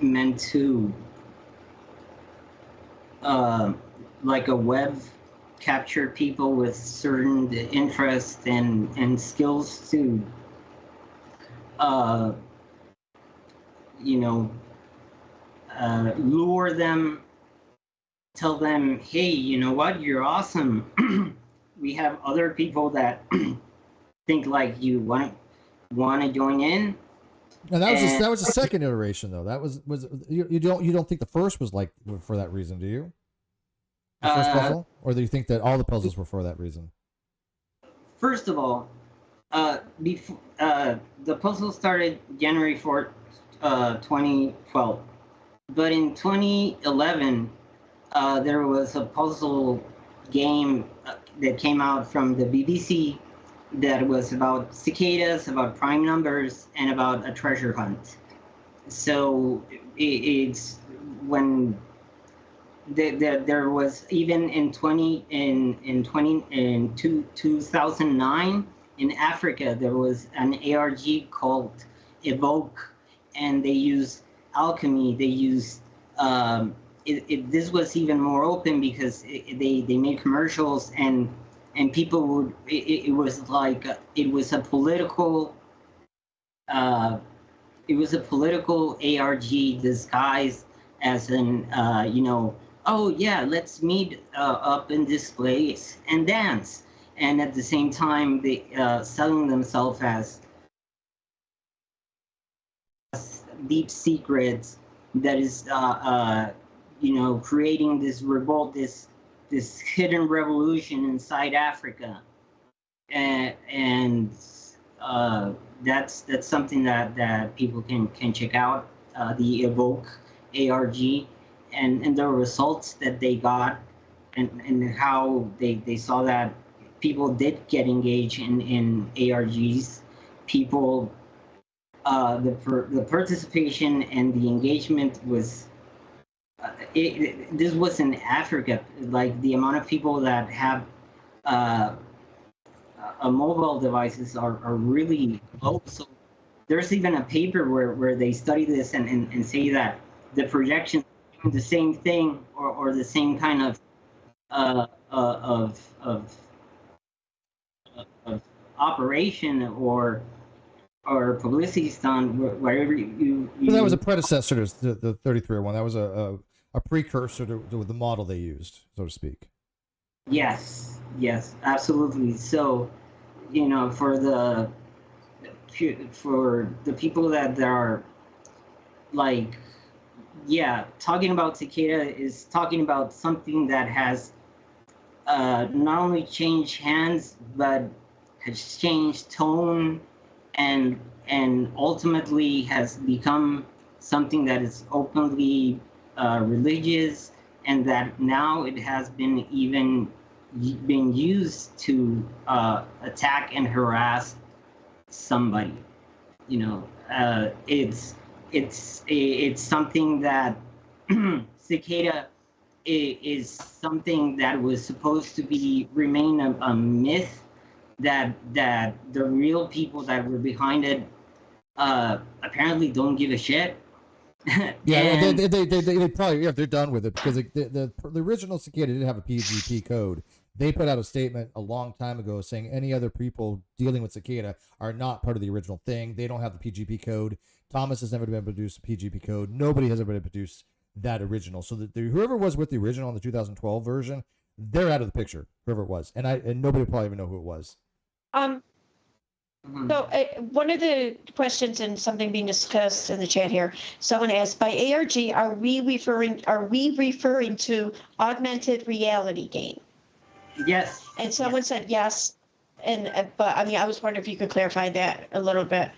meant to, like a web, capture people with certain interests and skills to, lure them, tell them, hey, you know what, you're awesome. We have other people that think like you, want to join in. Now that was the second iteration, though. That was you don't think the first was like for that reason, do you? The first puzzle, or do you think that all the puzzles were for that reason? First of all, before the puzzle started January 4th, 2012, but in 2011, there was a puzzle game that came out from the BBC that was about cicadas, about prime numbers, and about a treasure hunt. So it's when there was, even in 2009 in Africa, there was an ARG called Evoke, and they used alchemy. They used this was even more open because they made commercials, and people would, it was like it was a political ARG disguised as an oh yeah, let's meet up in this place and dance, and at the same time they selling themselves as deep secrets that is creating this revolt, this hidden revolution inside Africa, and that's something that people can check out, the Evoke ARG, and the results that they got, and how they saw that people did get engaged in ARGs. People, the participation and the engagement was. This was in Africa. Like, the amount of people that have mobile devices are really low. So there's even a paper where they study this and say that the projection doing the same thing or the same kind of operation or publicity stunt, wherever you Well, that was a predecessor to the 3301. That was a precursor to the model they used, so to speak. Yes, absolutely. So for the people that are like, yeah, talking about Cicada is talking about something that has not only changed hands but has changed tone and ultimately has become something that is openly religious, and that now it has been used to attack and harass somebody. It's something that Cicada is something that was supposed to remain a myth, that the real people that were behind it apparently don't give a shit. Yeah, they probably, yeah, they're done with it, because the original Cicada didn't have a PGP code. They put out a statement a long time ago saying any other people dealing with Cicada are not part of the original thing. They don't have the PGP code. Thomas has never been able to produce a PGP code. Nobody has ever been able to produce that original. So that whoever was with the original in the 2012 version, they're out of the picture. Whoever it was, and nobody will probably even know who it was. So one of the questions and something being discussed in the chat here, someone asked, by ARG, are we referring to augmented reality game? Yes. And someone said yes, but I mean, I was wondering if you could clarify that a little bit.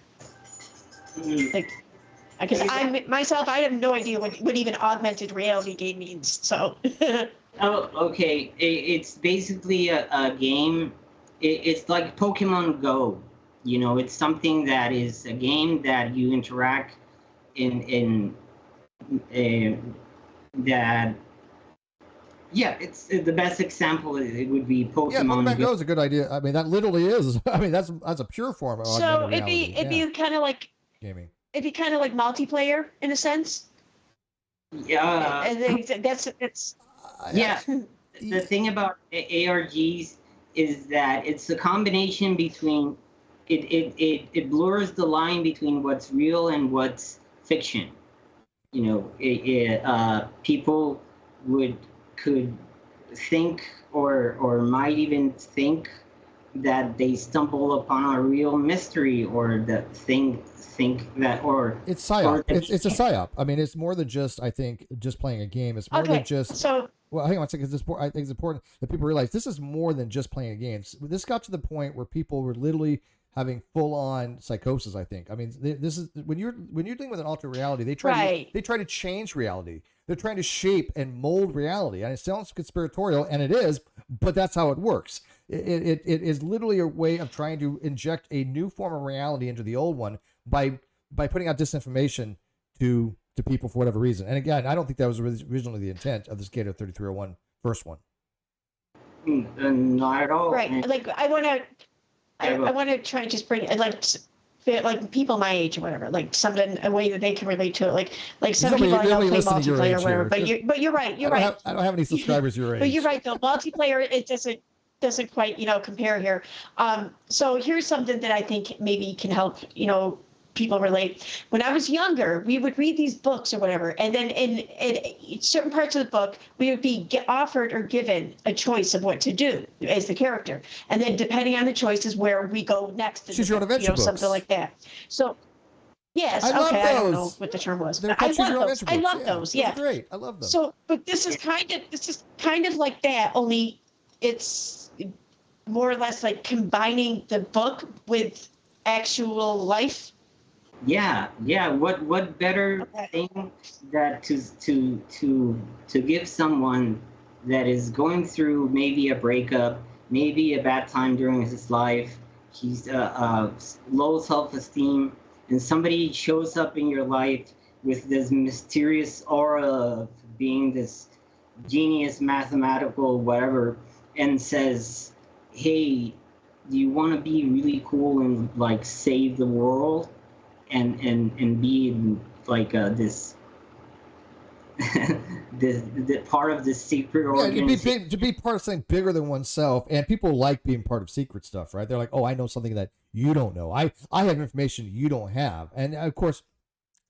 Like, because I have no idea what even augmented reality game means. So. Oh, okay. It's basically a game. It's like Pokemon Go. It's something that is a game that you interact in that. Yeah, it's the best example. It would be Pokemon. Yeah, Pokemon Go is a good idea. I mean, that literally is. I mean, that's a pure form of augmented reality. It'd be kind of like gaming. It'd be kind of like multiplayer in a sense. Yeah. I think that's yeah. The thing about ARGs is that it's a combination between it blurs the line between what's real and what's fiction. People could think or might even think that they stumble upon a real mystery, or that think that, or it's psyop. It's a psyop. I mean, it's more than just, I think, just playing a game. It's more than just. So, well, hang on a second. I think it's important that people realize this is more than just playing a game. This got to the point where people were literally having full-on psychosis. I think. I mean, this is when you're dealing with an alternate reality. They try to change reality. They're trying to shape and mold reality, and it sounds conspiratorial, and it is, but that's how it works. It is literally a way of trying to inject a new form of reality into the old one by putting out disinformation to people for whatever reason. And again, I don't think that was originally the intent of the Cicada 3301 first one. Not at all. Right. Like I want to try and just bring like people my age or whatever, like something, a way that they can relate to it. Like some people I know play multiplayer or whatever, but you're right. I don't have any subscribers your age. But you're right though. Multiplayer, it doesn't quite, compare here. So here's something that I think maybe can help, people relate. When I was younger, we would read these books or whatever, and then in certain parts of the book, we would be offered or given a choice of what to do as the character, and then depending on the choices where we go next. Choose your own adventure books. Something like that. So. Yes. I love those. I don't know what the term was. I love those. Yeah. Great. I love them. So, but this is kind of like that. Only it's more or less like combining the book with actual life. Yeah. What better thing that to give someone that is going through maybe a breakup, maybe a bad time during his life, he's low self-esteem, and somebody shows up in your life with this mysterious aura of being this genius, mathematical, whatever, and says, hey, do you want to be really cool and like save the world and be like this the part of this secret organization? To be part of something bigger than oneself. And people like being part of secret stuff, right? They're like, oh, I know something that you don't know. I have information you don't have. And of course,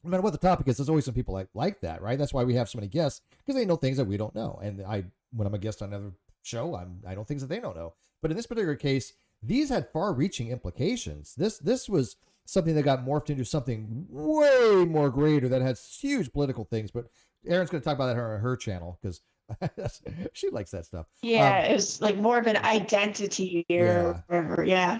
no matter what the topic is, there's always some people like that, right? That's why we have so many guests, because they know things that we don't know. And when I'm a guest on another show, I know things that they don't know. But in this particular case, these had far-reaching implications. This was something that got morphed into something way more greater that has huge political things. But Erin's going to talk about that on her channel because she likes that stuff. Yeah, it was like more of an identity or whatever. Yeah.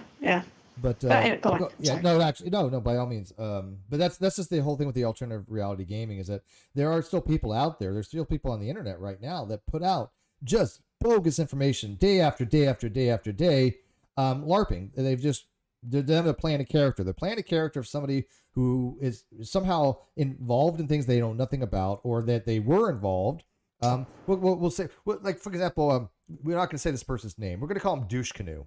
But go on. no, actually, no, by all means. But that's just the whole thing with the alternative reality gaming is that there are still people out there. There's still people on the internet right now that put out just bogus information day after day after day after day, LARPing. They're playing a character. They're playing a character of somebody who is somehow involved in things they know nothing about, or that they were involved. We'll say, like for example, we're not going to say this person's name. We're going to call him Douche Canoe.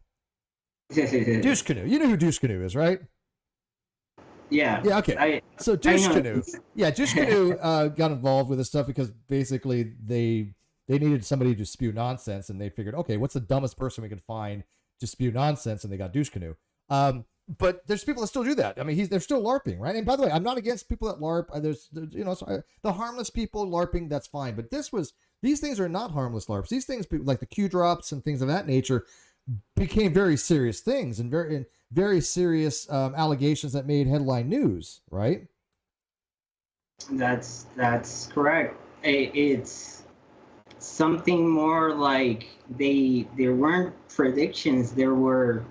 Douche Canoe. You know who Douche Canoe is, right? Yeah. Yeah. Okay. So Douche Canoe. Yeah, Douche Canoe got involved with this stuff because basically they needed somebody to spew nonsense, and they figured, okay, what's the dumbest person we can find to spew nonsense, and they got Douche Canoe. But there's people that still do that. I mean, they're still LARPing, right? And by the way, I'm not against people that LARP. There's the harmless people LARPing, that's fine. But these things are not harmless LARPs. These things, like the Q drops and things of that nature, became very serious things and very serious allegations that made headline news, right? That's correct. It's something more like there weren't predictions. There were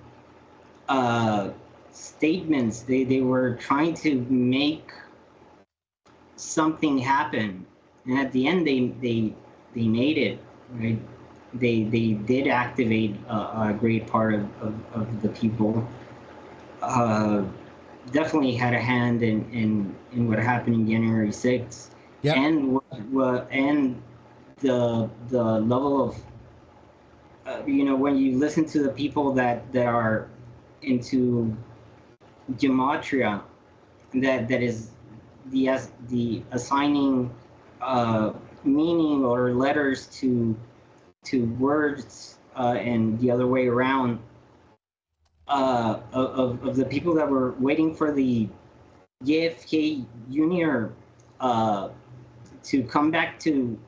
statements. They were trying to make something happen, and at the end they made it, right? They did activate a great part of the people. Definitely had a hand in what happened in January 6th. Yep. And the level of when you listen to the people that are into gematria, that is the assigning meaning or letters to words and the other way around, of the people that were waiting for the JFK Jr. To come back to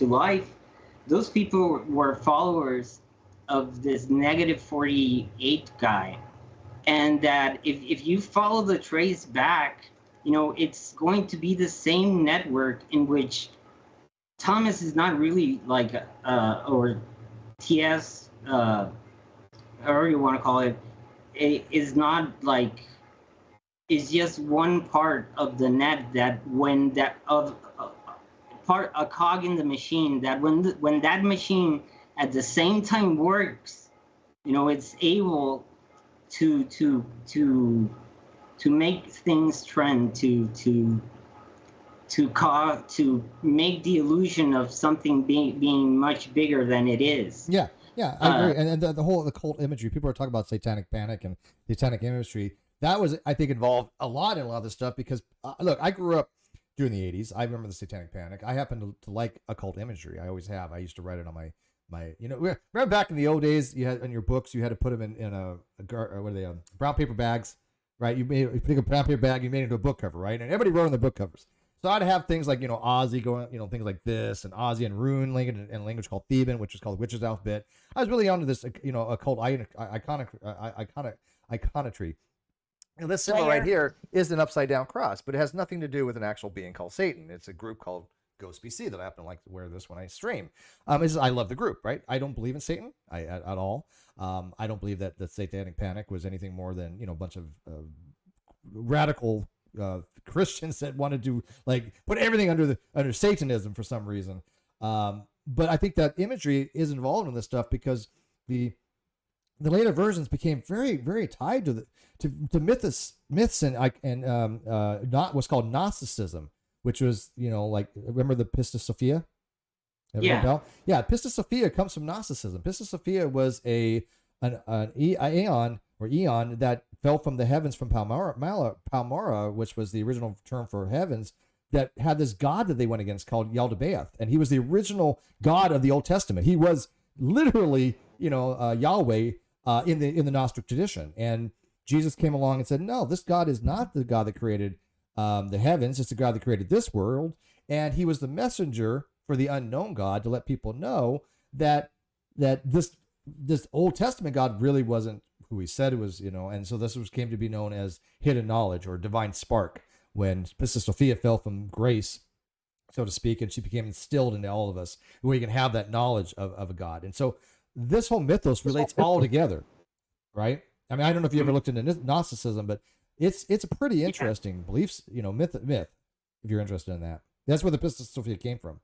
life. Those people were followers of this negative 48 guy. And that if you follow the trace back, it's going to be the same network in which Thomas is not really like, or TS, however you want to call it, is not like, is just one part of the net that when that of a cog in the machine, that when that machine at the same time works, it's able to make things trend, to make the illusion of something being much bigger than it is. Yeah, I agree. And the cult imagery, people are talking about satanic panic and satanic imagery. That was, I think, involved a lot in a lot of this stuff because, look, I grew up during the 80s. I remember the satanic panic. I happen to like occult imagery. I always have. I used to write it on my remember back in the old days, you had in your books, you had to put them in a what are they, brown paper bags, right? You pick a brown paper bag, you made it into a book cover, right? And everybody wrote on the book covers. So I'd have things like, Ozzy going, things like this, and Ozzy and Rune language and language called Theban, which is called the Witch's Alphabet. I was really onto this, occult iconography. This symbol right here is an upside down cross, but it has nothing to do with an actual being called Satan. It's a group called Ghost BC that I happen to like to wear this when I stream. I love the group, right? I don't believe in Satan at all. I don't believe that the satanic panic was anything more than a bunch of radical Christians that wanted to put everything under Satanism for some reason. But I think that imagery is involved in this stuff because the later versions became very, very tied to myths and not what's called Gnosticism, which was remember the Pistis Sophia? Yeah. Yeah, Pistis Sophia comes from Gnosticism. Pistis Sophia was an aeon that fell from the heavens from Palmyra, which was the original term for heavens, that had this god that they went against called Yaldabaoth, and he was the original god of the Old Testament. He was literally Yahweh in the Gnostic tradition, and Jesus came along and said, no, this God is not the God that created the heavens. It's the God that created this world. And he was the messenger for the unknown God to let people know that this Old Testament God really wasn't who he said was, and so this came to be known as hidden knowledge or divine spark, when Sister Sophia fell from grace, so to speak, and she became instilled into all of us, where you can have that knowledge of a God. And so this whole mythos relates all together, right? I mean, I don't know if you ever looked into Gnosticism, but it's a pretty interesting beliefs, myth, if you're interested in that. That's where the Sister Sophia came from.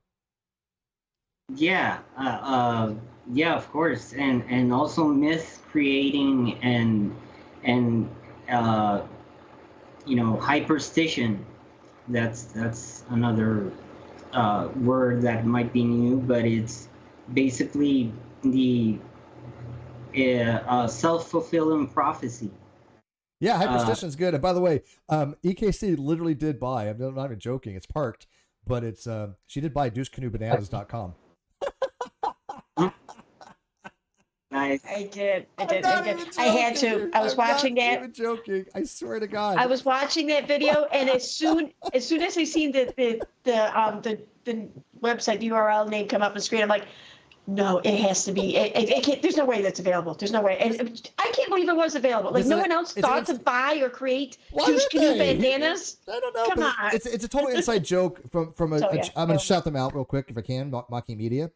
Yeah, of course, and also myth creating and hyperstition. That's another word that might be new, but it's basically the self-fulfilling prophecy. Yeah, hyperstition's good. And by the way, EKC literally did buy, I'm not even joking, it's parked, but it's she did buy deucecanoebananas.com. Nice. I did. I had to. I was watching that. I'm not even joking. I swear to God. I was watching that video, and as soon as I seen the website URL name come up on the screen, I'm like, no, it has to be. It can't. There's no way that's available. There's no way. And I can't believe it was available. Like no one else thought to buy or create douche canoe bandanas. I don't know. Come on. It's a total inside joke from a. I'm gonna shout them out real quick if I can. Mocking Media.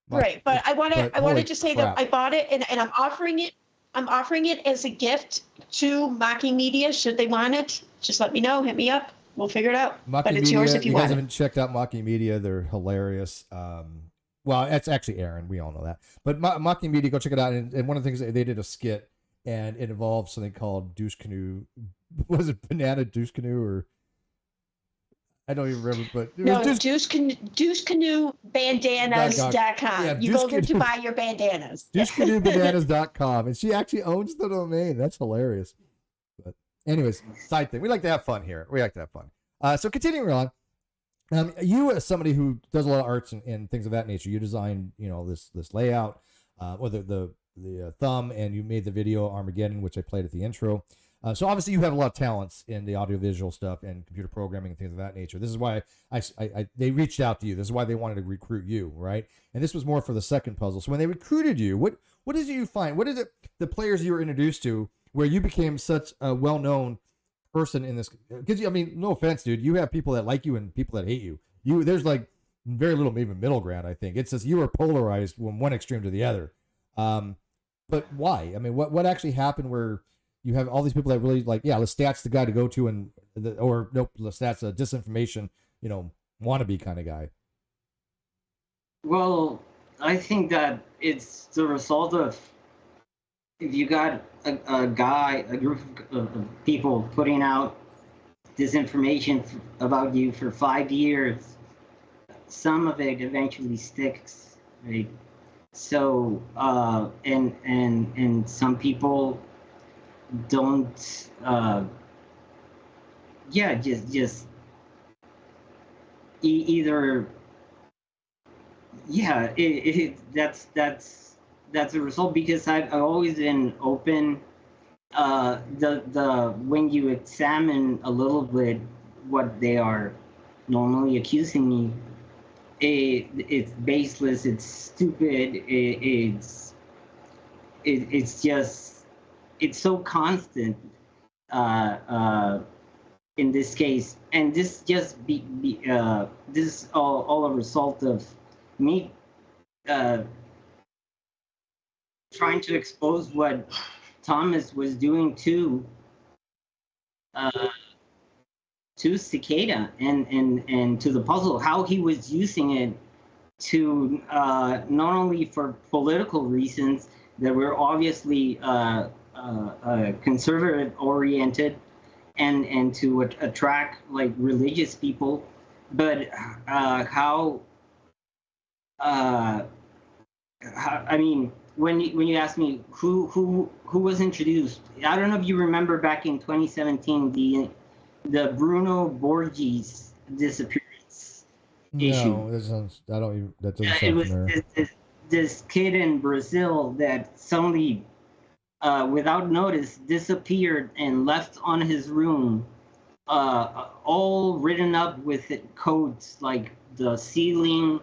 Right, but I want to just say that I bought it and I'm offering it. I'm offering it as a gift to Mocking Media. Should they want it, just let me know. Hit me up. We'll figure it out. Mocking but it's Media, yours if you want. guys haven't checked out Mocking Media. They're hilarious. Well, that's actually Aaron. We all know that. But Mocking Media, go check it out. And one of the things they did a skit, and it involved something called douche canoe. Was it banana douche canoe or? I don't even remember, but it was DeuceCanoeBandanas.com. Yeah, you go there to buy your bandanas. DeuceCanoeBananas.com, and she actually owns the domain. That's hilarious. But anyways, side thing. We like to have fun here. So continuing on, you as somebody who does a lot of arts and things of that nature, you designed this layout, or the thumb, and you made the video Armageddon, which I played at the intro. So obviously you have a lot of talents in the audiovisual stuff and computer programming and things of that nature. This is why they reached out to you. This is why they wanted to recruit you, right? And this was more for the second puzzle. So when they recruited you, what did you find? What is it, the players you were introduced to, where you became such a well-known person in this? Because I mean, no offense, dude, you have people that like you and people that hate you. There's like very little even middle ground. I think it's just you are polarized from one extreme to the other. But why? I mean, what actually happened where you have all these people that really like, yeah, Lestat's the guy to go to, Lestat's a disinformation, wannabe kind of guy. Well, I think that it's the result of, if you got a group of people putting out disinformation about you for 5 years, some of it eventually sticks, right? So, and some people don't just either that's a result, because I've always been open. When you examine a little bit what they are normally accusing me, it's baseless, it's stupid, it's just, it's so constant in this case, and this just this is all a result of me trying to expose what Thomas was doing to Cicada and to the puzzle, how he was using it to not only for political reasons that were obviously conservative oriented and to attract like religious people, but how I mean, when you ask me who was introduced, I don't know if you remember back in 2017 the Bruno Borges disappearance issue. No, that doesn't sound familiar. This kid in Brazil that suddenly, without notice, disappeared and left on his room, all written up with codes, like the ceiling,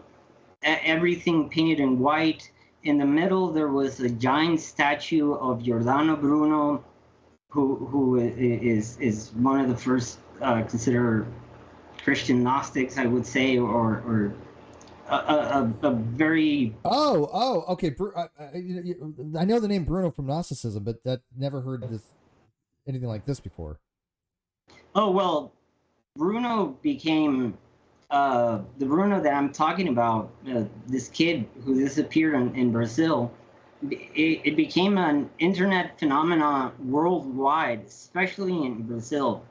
everything painted in white, in the middle there was a giant statue of Giordano Bruno, who is one of the first considered Christian Gnostics, I would say, or a very okay. I know the name Bruno from Gnosticism, but that never heard anything like this before. Oh well, Bruno became the Bruno that I'm talking about. This kid who disappeared in Brazil. It became an internet phenomenon worldwide, especially in Brazil.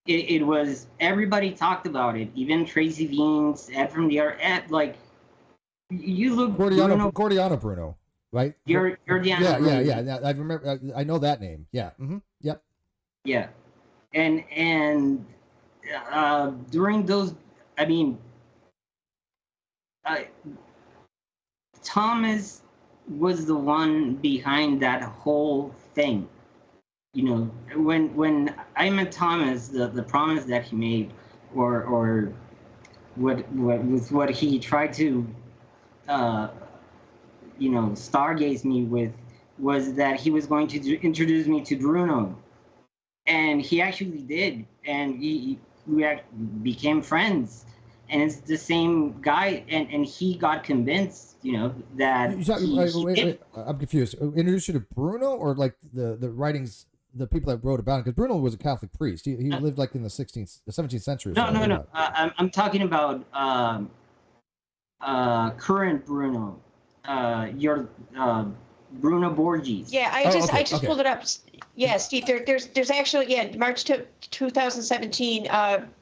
It was, everybody talked about it, even Tracy Beans, Ed from the Ed, like, you look Gordiano Bruno, right? Gordiano. Yeah. I remember. I know that name. Yeah. Mm-hmm. Yep. Yeah, and during those, I mean, Thomas was the one behind that whole thing. You know, when I met Thomas, the promise that he made, or what he tried to, stargaze me with, was that he was going to introduce me to Bruno, and he actually did, and we became friends. And it's the same guy, and he got convinced, that wait, I'm confused. Introduce you to Bruno, or like the writings, the people that wrote about him? Because Bruno was a Catholic priest. He lived like in the 17th century. No. I'm talking about current Bruno. Your Bruno Borges. Yeah, I just pulled it up. Yeah, Steve. There's actually March 2017.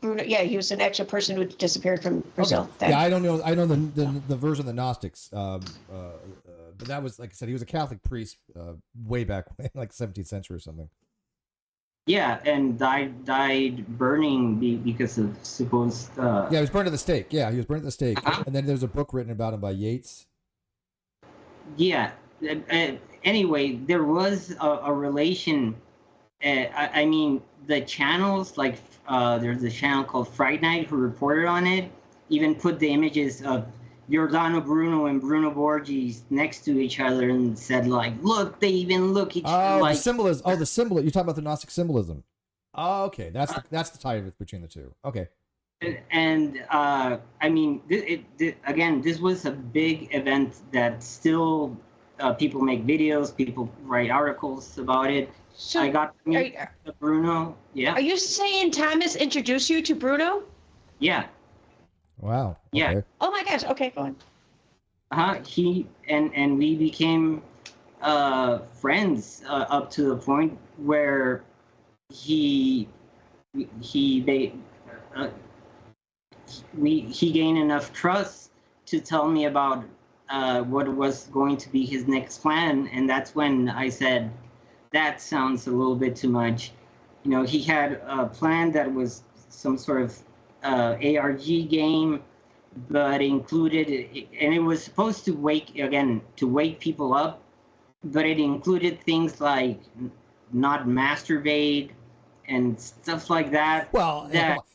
Bruno. Yeah, he was an actual person who disappeared from Brazil. Okay. Yeah, I don't know. I know the version of the Gnostics. But that was, like I said, he was a Catholic priest way back when, like 17th century or something. Yeah, and died burning because of supposed. Yeah, he was burned at the stake. Yeah, he was burned at the stake. Uh-huh. And then there's a book written about him by Yates. Yeah. Anyway, there was a relation. I mean, the channels, like there's a channel called Fright Night who reported on it, even put the images of Giordano Bruno and Bruno Borges next to each other and said, like, look, they even look each other like. The symbolism. Oh, the symbol. You're talking about the Gnostic symbolism. Oh, okay. That's the tie between the two. Okay. And I mean, again, this was a big event that still people make videos, people write articles about it. So I got to meet Bruno. Yeah. Are you saying Thomas introduced you to Bruno? Yeah. Wow. Okay. Yeah. Oh my gosh. Okay, go on. He and we became friends up to the point where he gained enough trust to tell me about what was going to be his next plan, and that's when I said, that sounds a little bit too much. He had a plan that was some sort of ARG game, but included, and it was supposed to wake people up, but it included things like not masturbate and stuff like that. Well,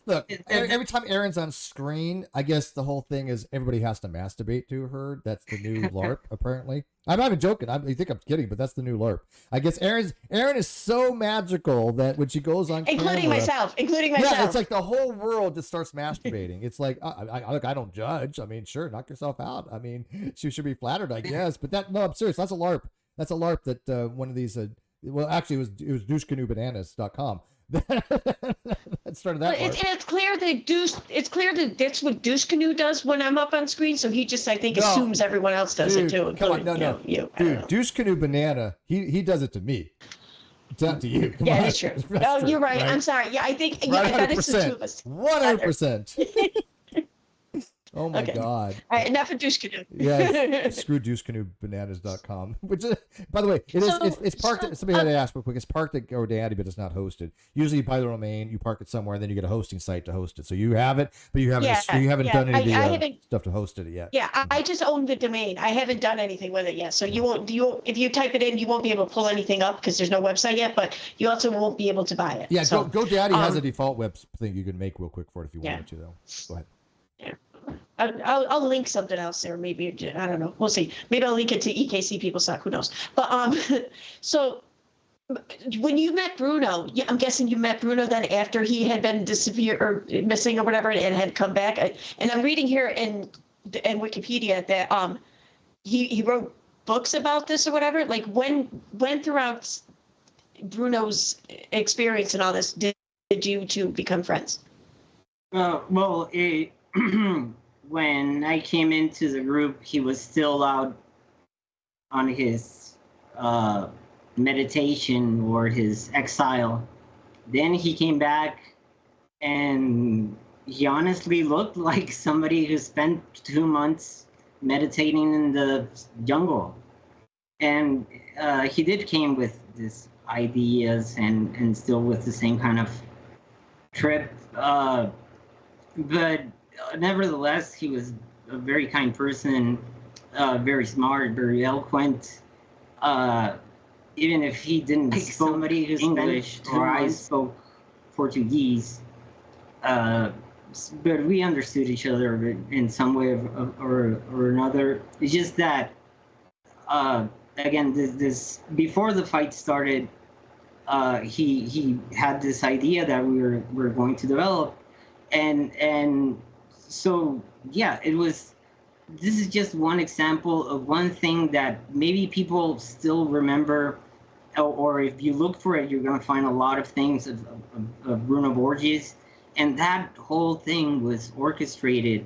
look, every time Erin's on screen, I guess the whole thing is everybody has to masturbate to her. That's the new LARP, apparently. I'm not even joking. You think I'm kidding, but that's the new LARP. I guess Erin is so magical that when she goes on including camera, myself. Yeah, it's like the whole world just starts masturbating. It's like, look, I don't judge. I mean, sure, knock yourself out. I mean, she should be flattered, I guess. But no, I'm serious. That's a LARP. That's a LARP that one of these. Well, actually, it was douchecanoebananas.com. That started that. It's clear that that's what Douche Canoe does when I'm up on screen. So he just, I think, assumes everyone else does it too. Come on, no. Dude, Douche Canoe Banana, he does it to me. It's not to you. Come on. That's true. No, you're right. I'm sorry. Yeah, I think I thought it's the two of us. 100%. Oh my God. All right, enough of Douche Canoe. Yeah, screw douchecanoebananas.com. Which is, by the way, it's parked at, somebody had to ask real quick, it's parked at GoDaddy, but it's not hosted. Usually you buy the domain, you park it somewhere, and then you get a hosting site to host it. So you have it, but you haven't done any of the stuff to host it yet. Yeah, I just own the domain. I haven't done anything with it yet. So you won't if you type it in, you won't be able to pull anything up because there's no website yet, but you also won't be able to buy it. Yeah, GoDaddy has a default web thing you can make real quick for it if you wanted to, though. Go ahead. Yeah. I'll link something else there. Maybe, I don't know. We'll see. Maybe I'll link it to EKC PeopleSock. Who knows? But so when you met Bruno, I'm guessing you met Bruno then after he had been disappeared or missing or whatever, and had come back. And I'm reading here in Wikipedia that he wrote books about this or whatever. Like when throughout Bruno's experience and all this did you two become friends? Well, when I came into the group, he was still out on his meditation or his exile. Then he came back, and he honestly looked like somebody who spent 2 months meditating in the jungle. And he did came with this ideas and still with the same kind of trip. But nevertheless, he was a very kind person, very smart, very eloquent. Even if he didn't speak somebody who English or I spoke Portuguese, but we understood each other in some way or another. It's just that, again, this before the fight started, he had this idea that we're going to develop, and so yeah, it was. This is just one example of one thing that maybe people still remember, or if you look for it, you're going to find a lot of things of Bruno Borges, and that whole thing was orchestrated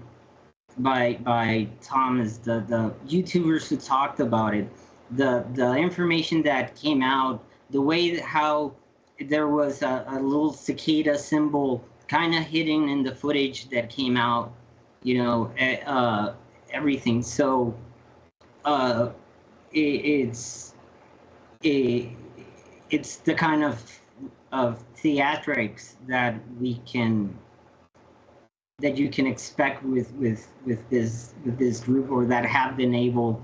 by Thomas, the YouTubers who talked about it, the information that came out, the way that how there was a little cicada symbol kind of hidden in the footage that came out, you know, everything. So it's the kind of theatrics that you can expect with this group, or that have been able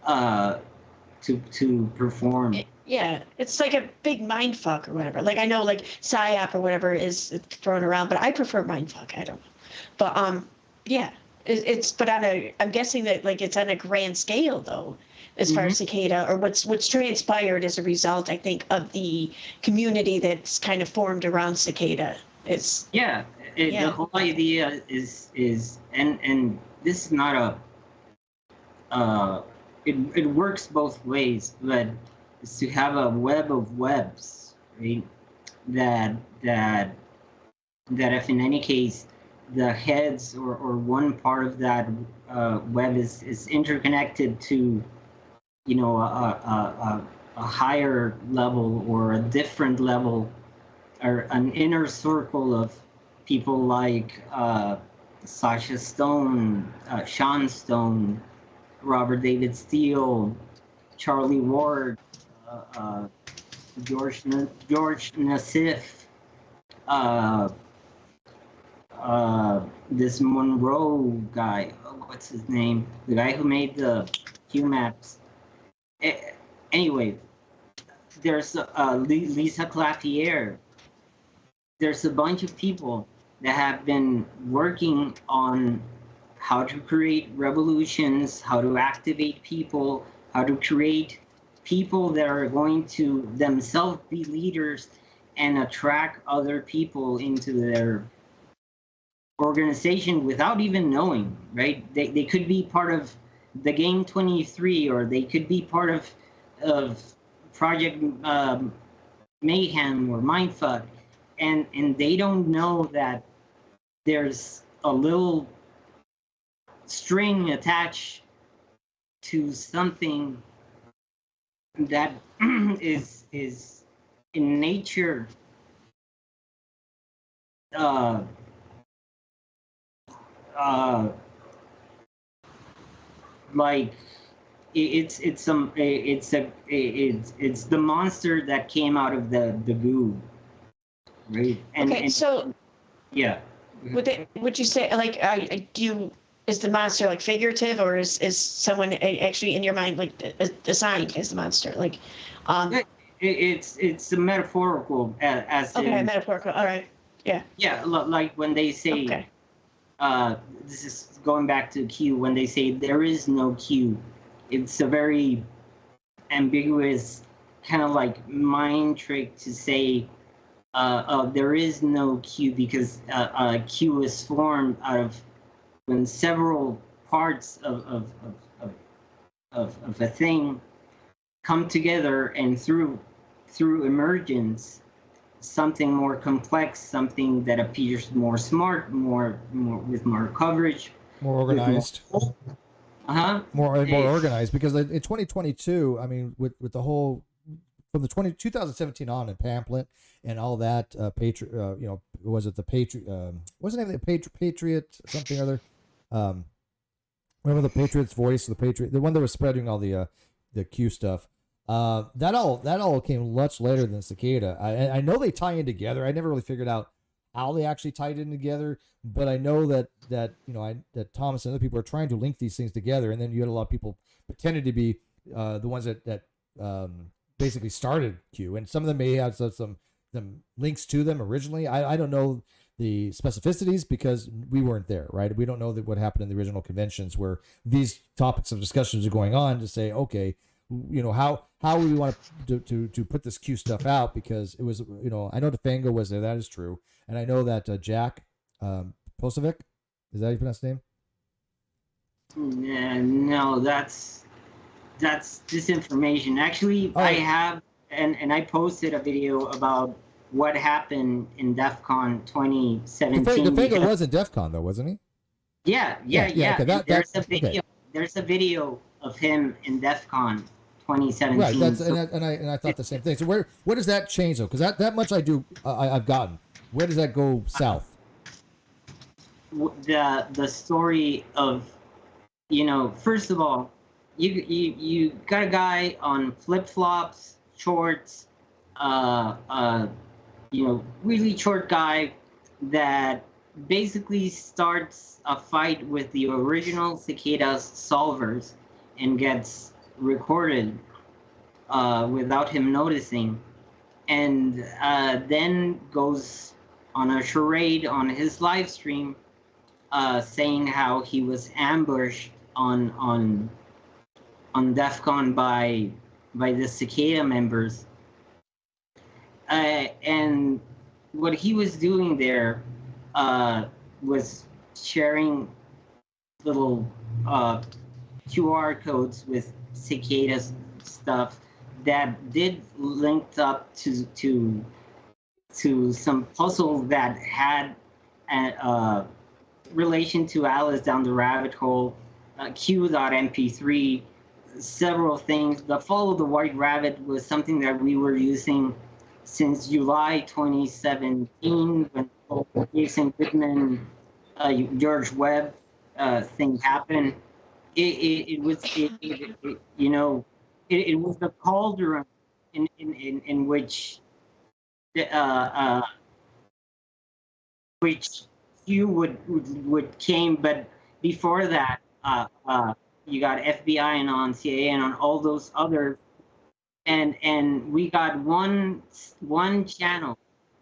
to perform. Yeah, it's like a big mind fuck or whatever. Like I know like psyop or whatever is thrown around, but I prefer mind fuck. I don't know, but yeah. But I'm guessing that like it's on a grand scale though, as far as Cicada, or what's transpired as a result, I think, of the community that's kind of formed around Cicada. It's the whole idea is and this is not it works both ways, but it's to have a web of webs, right? That if in any case the heads or one part of that web is interconnected to, you know, a higher level or a different level, or an inner circle of people like Sasha Stone, Sean Stone, Robert David Steele, Charlie Ward, George Nassif, this Monroe guy, what's his name? The guy who made the Q maps. Anyway, there's Lisa Clapier. There's a bunch of people that have been working on how to create revolutions, how to activate people, how to create people that are going to themselves be leaders and attract other people into their organization without even knowing, right? They could be part of the Game 23, or they could be part of Project Mayhem or Mindfuck, and they don't know that there's a little string attached to something that is in nature like it's the monster that came out of the goo, right? And so yeah. would you say like is the monster like figurative, or is someone actually in your mind like assigned as the monster, like it's a metaphorical as okay, in, metaphorical, all right, yeah like when they say this is going back to Q. When they say there is no Q, it's a very ambiguous kind of like mind trick to say there is no Q because Q is formed out of when several parts of a thing come together, and through emergence, something more complex, something that appears more smart, more with more coverage, more organized. More organized, because in 2022, I mean, with the whole from the 2017 on and pamphlet and all that, was it the Patriot? Wasn't it the Patriot something or other? Remember the Patriot's Voice, the Patriot, the one that was spreading all the Q stuff. That all came much later than Cicada. I know they tie in together. I never really figured out how they actually tied in together, but I know that Thomas and other people are trying to link these things together, and then you had a lot of people pretending to be the ones that basically started Q, and some of them may have some links to them originally. I don't know the specificities because we weren't there, right? We don't know that what happened in the original conventions where these topics of discussions are going on to say, okay, how would we want to put this Q stuff out, because it was, I know DeFango was there, that is true, and I know that Jack Posovic, is that how you pronounce his name? No, that's disinformation. Actually, I have, and I posted a video about what happened in DEF CON 2017. DeFango was in DEF CON though, wasn't he? Yeah. Okay, there's a video. Okay. There's a video of him in DEF CON 2017. Right. And I thought the same thing. So where does that change though? Because that much I've gotten. Where does that go south? The story of, first of all, you got a guy on flip flops, shorts, really short guy that basically starts a fight with the original Cicada solvers and gets recorded without him noticing, and then goes on a charade on his live stream saying how he was ambushed on DEF CON by the Cicada members. And what he was doing there was sharing little QR codes with Cicada stuff that did linked up to some puzzles that had a relation to Alice Down the Rabbit Hole, Q.mp3, several things. The Follow the White Rabbit was something that we were using since July 2017 when the Jason Goodman, George Webb thing happened. It was the cauldron in which Q would came, but before that you got FBI and on CIA and on all those others. And we got one channel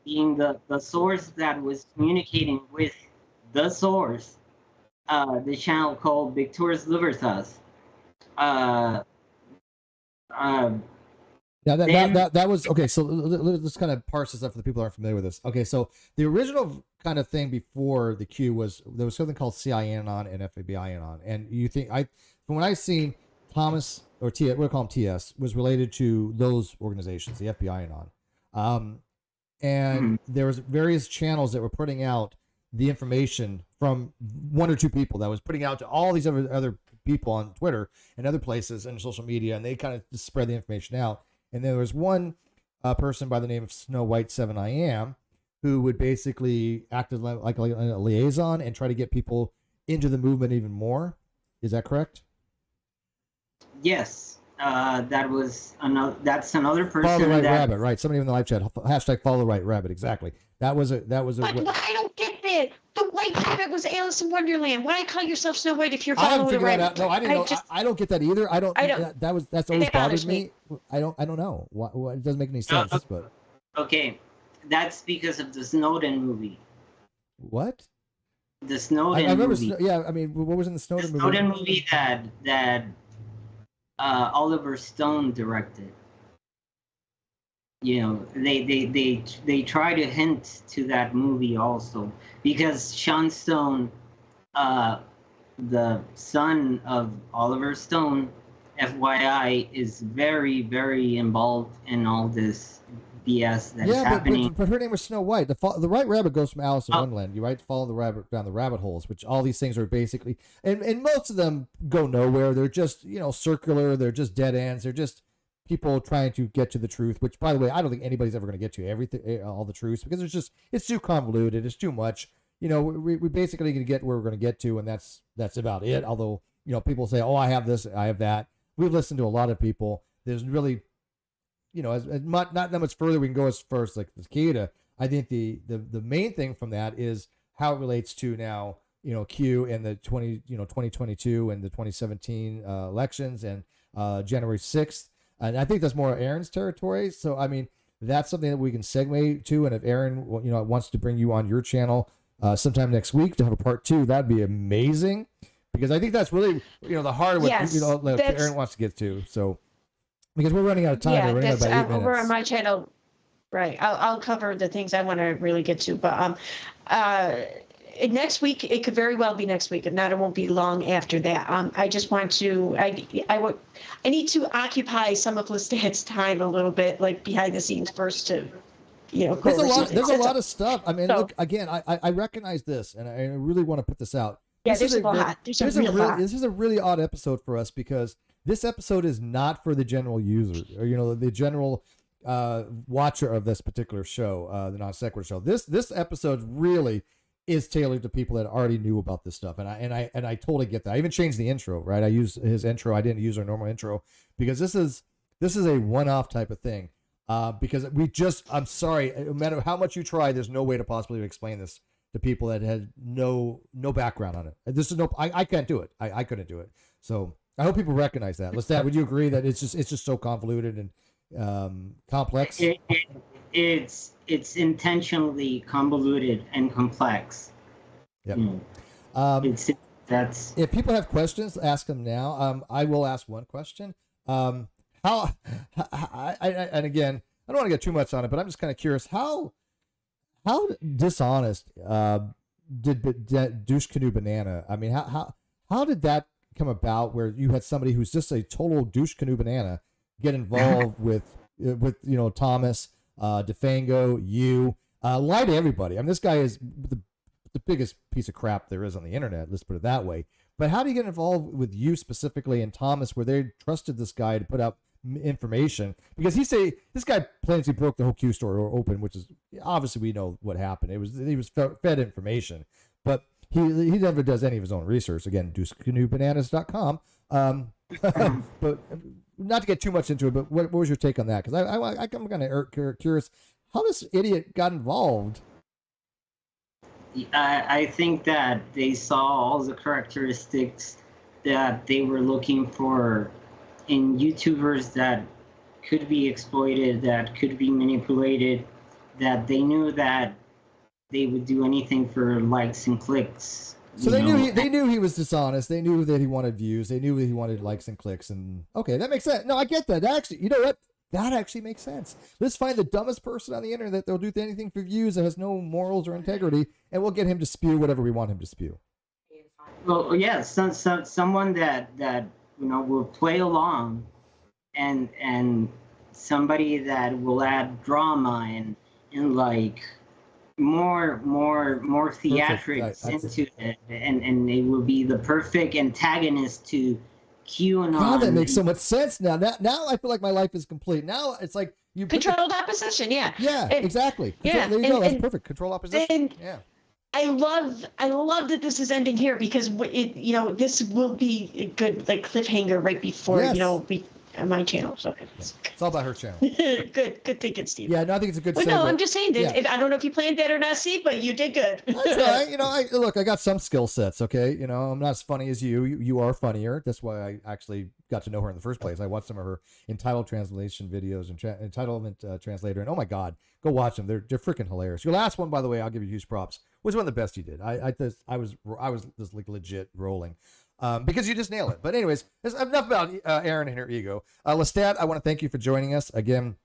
being the source that was communicating with the source, the channel called Victorious Libertas. That was okay. So let's kind of parse this up for the people who aren't familiar with this. Okay, so the original kind of thing before the Q was there was something called CIAnon and FABIanon, and you think from what I've seen, Thomas or T, we'll call him TS, was related to those organizations, the FBI and there was various channels that were putting out the information from one or two people that was putting out to all these other people on Twitter and other places and social media, and they kind of just spread the information out. And there was one person by the name of Snow White 7 I Am who would basically act as like a liaison and try to get people into the movement even more. Is that correct? Yes, that was another. That's another person. Follow the Right Rabbit, right? Somebody in the live chat hashtag Follow the Right Rabbit. Exactly. That was a. But I don't get that. The White Rabbit was Alice in Wonderland. Why call yourself Snow White if you're following the right? No, I didn't know. I don't get that either. I don't. That's always bothered me. I don't know. It doesn't make any sense. But okay, that's because of the Snowden movie. What? the Snowden I remember. movie. Yeah, I mean, what was in the Snowden movie? Snowden movie that Oliver Stone directed. You know, they try to hint to that movie also, because Sean Stone, the son of Oliver Stone, FYI, is very, very involved in all this BS that is happening. But her name was Snow White. The White Rabbit goes from Alice in Wonderland. You follow the rabbit down the rabbit holes, which all these things are basically, and most of them go nowhere. They're just circular. They're just dead ends. They're just people trying to get to the truth. Which, by the way, I don't think anybody's ever going to get to everything, all the truths, because it's too convoluted. It's too much. We basically going to get where we're going to get to, and that's about it. Although people say, oh, I have this, I have that. We've listened to a lot of people. There's really as not that much further we can go as far as like the Cicada. I think the main thing from that is how it relates to now, Q and the 2022 and the 2017 elections and January 6th. And I think that's more Aaron's territory. So, I mean, that's something that we can segue to. And if Aaron, wants to bring you on your channel sometime next week to have a part 2, that'd be amazing. Because I think that's really, the heart of what Aaron wants to get to. So, because we're running out of time. Yeah, we're running that's about 8 minutes. over on my channel. Right. I'll cover the things I want to really get to. But next week, it could very well be next week. If not, it won't be long after that. I just want to, I need to occupy some of Lestat's time a little bit, like behind the scenes first to, There's a lot of stuff. I mean, look, again, I recognize this, and I really want to put this out. Yeah, this is a really odd episode for us, because this episode is not for the general user, or the general watcher of this particular show, the Non-Sequitur Show. This episode really is tailored to people that already knew about this stuff, and I totally get that. I even changed the intro, right? I used his intro. I didn't use our normal intro, because this is a one-off type of thing. Because I'm sorry, no matter how much you try, there's no way to possibly explain this to people that had no background on it. This is I can't do it. I couldn't do it. So I hope people recognize that. Lestat, would you agree that it's just so convoluted and complex? It's intentionally convoluted and complex. Yep. That's if people have questions, ask them now. I will ask one question. And again, I don't want to get too much on it, but I'm just kind of curious how dishonest did Douche Canoe Banana? I mean, how did that come about, where you had somebody who's just a total douche canoe banana get involved with Thomas, DeFango, lie to everybody? I mean, this guy is the biggest piece of crap there is on the internet. Let's put it that way. But how do you get involved with you specifically and Thomas, where they trusted this guy to put out information? Because this guy claims he broke the whole Q store open, which is obviously we know what happened. He was fed information, but he never does any of his own research. Again, DoucheCanoeBananas.com. But not to get too much into it, but what was your take on that? Because I'm kind of curious how this idiot got involved. I think that they saw all the characteristics that they were looking for in YouTubers that could be exploited, that could be manipulated, that they knew that they would do anything for likes and clicks. So they knew he was dishonest. They knew that he wanted views. They knew that he wanted likes and clicks. And okay, that makes sense. No, I get that. That actually, you know what? That actually makes sense. Let's find the dumbest person on the internet that'll do anything for views, that has no morals or integrity, and we'll get him to spew whatever we want him to spew. Well, yeah, someone that will play along, and somebody that will add drama and like more theatrics into it, and it will be the perfect antagonist to QAnon. God, that makes so much sense now. Now I feel like my life is complete. Now it's like you controlled opposition. Yeah. Yeah, exactly. Yeah, there you go. That's perfect. Control opposition. Yeah. I love that this is ending here, because this will be a good like cliffhanger right before my channel. So it's It's all about her channel. good thinking, Steve. Yeah, no, I think it's a good But segue. no, I'm just saying that Yeah. I don't know if you planned that or not, Steve, but you did good. That's right. You know, I got some skill sets. Okay, you know, I'm not as funny as you. You are funnier. That's why I actually got to know her in the first place. I watched some of her entitled translation videos and entitlement translator, and oh my God, go watch them. They're freaking hilarious. Your last one, by the way, I'll give you huge props. Was one of the best you did. I was just like legit rolling. Because you just nail it. But anyways, there's enough about Erin and her ego. Lestat, I want to thank you for joining us again.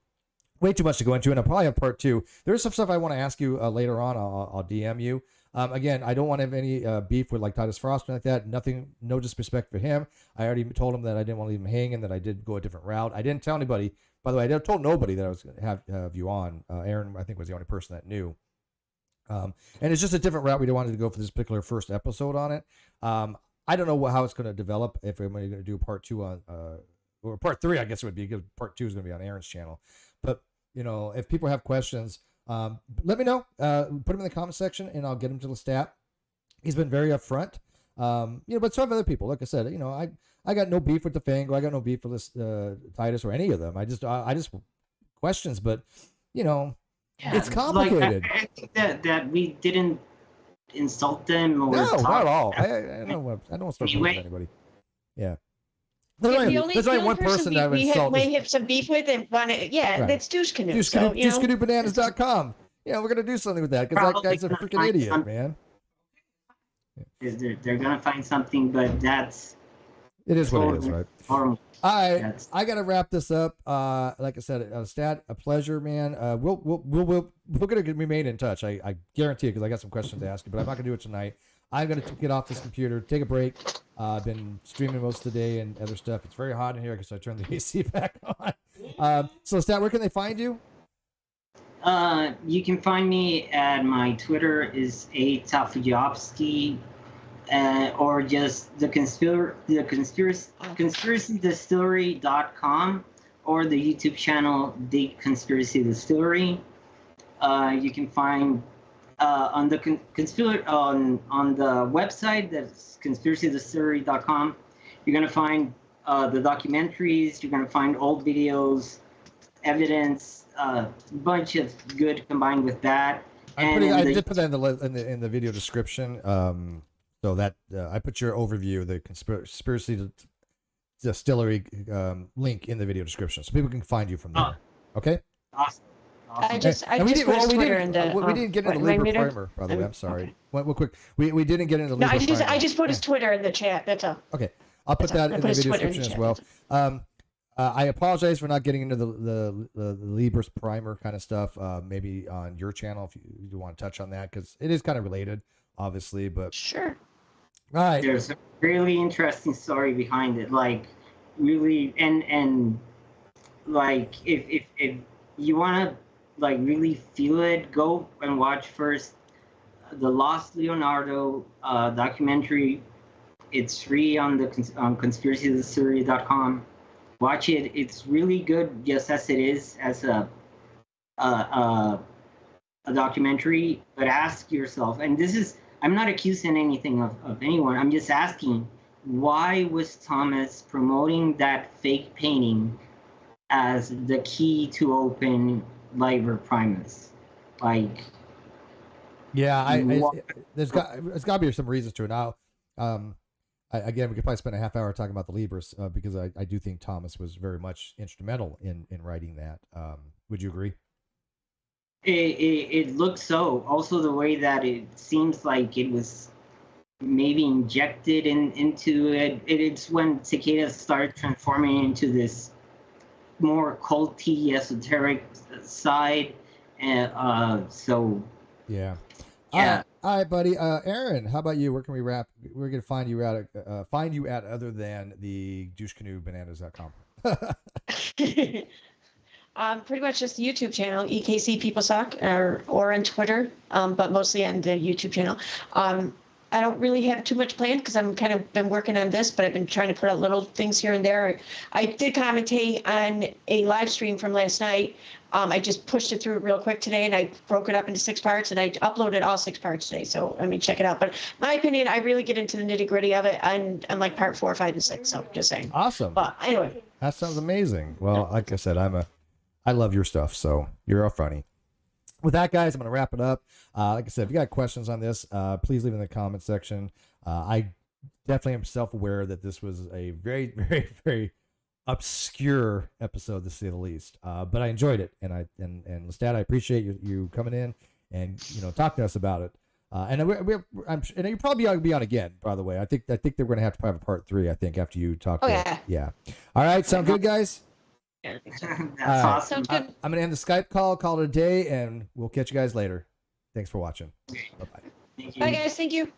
Way too much to go into, and I'll probably have part 2. There's some stuff I want to ask you later on. I'll DM you. Again, I don't want to have any beef with like Titus Frost or like that. Nothing, no disrespect for him. I already told him that I didn't want to leave him hanging, that I did go a different route. I didn't tell anybody. By the way, I told nobody that I was going to have you on. Erin, I think, was the only person that knew. And it's just a different route we wanted to go for this particular first episode on it. I don't know how it's going to develop, if we're going to do part 2 on, or part 3, I guess it would be, because part 2 is going to be on Aaron's channel. But, you know, if people have questions, let me know. Put them in the comment section, and I'll get them to Lestat. He's been very upfront. You know, but so have other people. Like I said, you know, I got no beef with the Fango. I got no beef with this Titus or any of them. I just questions, but, you know, it's complicated. Like, I think that we didn't insult them or no, talk not at all. I don't want to start with anybody. Yeah. There's only one person that would insult. We have some beef with and want to, Right. that's Douche Canoe. DoucheCanoeBananas.com. Yeah, we're gonna do something with that because that guy's a freaking idiot, man. They're gonna find something, but It is what it is, right? Horrible. I gotta wrap this up. Like I said, Stat, a pleasure, man. We're gonna remain in touch. I guarantee it, because I got some questions to ask you, but I'm not gonna do it tonight. I'm gonna get off this computer, take a break. I've been streaming most of the day and other stuff. It's very hot in here because I turned the AC back on. So Stat, where can they find you? You can find me at my Twitter is @Tafujovsky. Or just the conspiracydistillery.com, or the YouTube channel The Conspiracy Distillery. You can find on the on the website, that's conspiracydistillery.com. You're gonna find the documentaries. You're gonna find old videos, evidence, a bunch of good combined with that. I did put that in the video description. So that I put your overview, the Conspiracy Distillery link in the video description, so people can find you from there. Okay. Awesome. I just put Twitter in the. We didn't get into Liber Primer, by the way. I'm sorry. Okay. One quick. We didn't get into Liber Primer. I just put his Twitter in the chat. That's all. Okay, I'll put that in the video description as well. I apologize for not getting into the Liber Primer kind of stuff. Maybe on your channel if you want to touch on that, because it is kind of related, obviously. But sure. All right. There's a really interesting story behind it. Like, really, and like if you want to like really feel it, go and watch first the Lost Leonardo documentary. It's free on the conspiracydistillery.com. Watch it. It's really good, just as it is as a documentary. But ask yourself, and this is, I'm not accusing anything of anyone. I'm just asking, why was Thomas promoting that fake painting as the key to open Liber Primus? Like, yeah, there's got to be some reasons to it. Now, again, we could probably spend a half hour talking about the Libers because I do think Thomas was very much instrumental in writing that. Would you agree? It looks so. Also, the way that it seems like it was maybe injected into it. It's when Cicada started transforming into this more culty, esoteric side. And so... Yeah. Yeah. All right, buddy. Aaron, how about you? Where can we wrap? We're gonna find you at other than the DoucheCanoeBananas.com. Pretty much just the YouTube channel, EKC People Suck, or on Twitter, but mostly on the YouTube channel. I don't really have too much planned because I'm kind of been working on this, but I've been trying to put out little things here and there. I did commentate on a live stream from last night. I just pushed it through real quick today, and I broke it up into 6 parts, and I uploaded all 6 parts today. So I mean, check it out. But my opinion, I really get into the nitty gritty of it, and like part 4, 5, and 6. So just saying. Awesome. But anyway, That sounds amazing. Well, like I said, I love your stuff, so you're all funny. With that, guys, I'm going to wrap it up. Like I said, if you got questions on this, please leave in the comment section. I definitely am self-aware that this was a very, very, very obscure episode, to say the least. But I enjoyed it, and Lestat, I appreciate you coming in and talking to us about it. And you're probably going to be on again. By the way, I think they're going to have to have a part 3. I think after you talk. Yeah. All right, sound good, guys. That's awesome. awesome. I'm going to end the Skype call it a day, and we'll catch you guys later. Thanks for watching. Bye-bye. Thank you. bye guys. Thank you.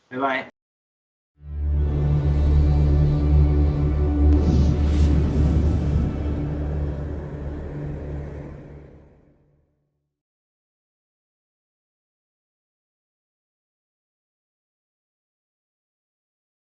Bye-bye.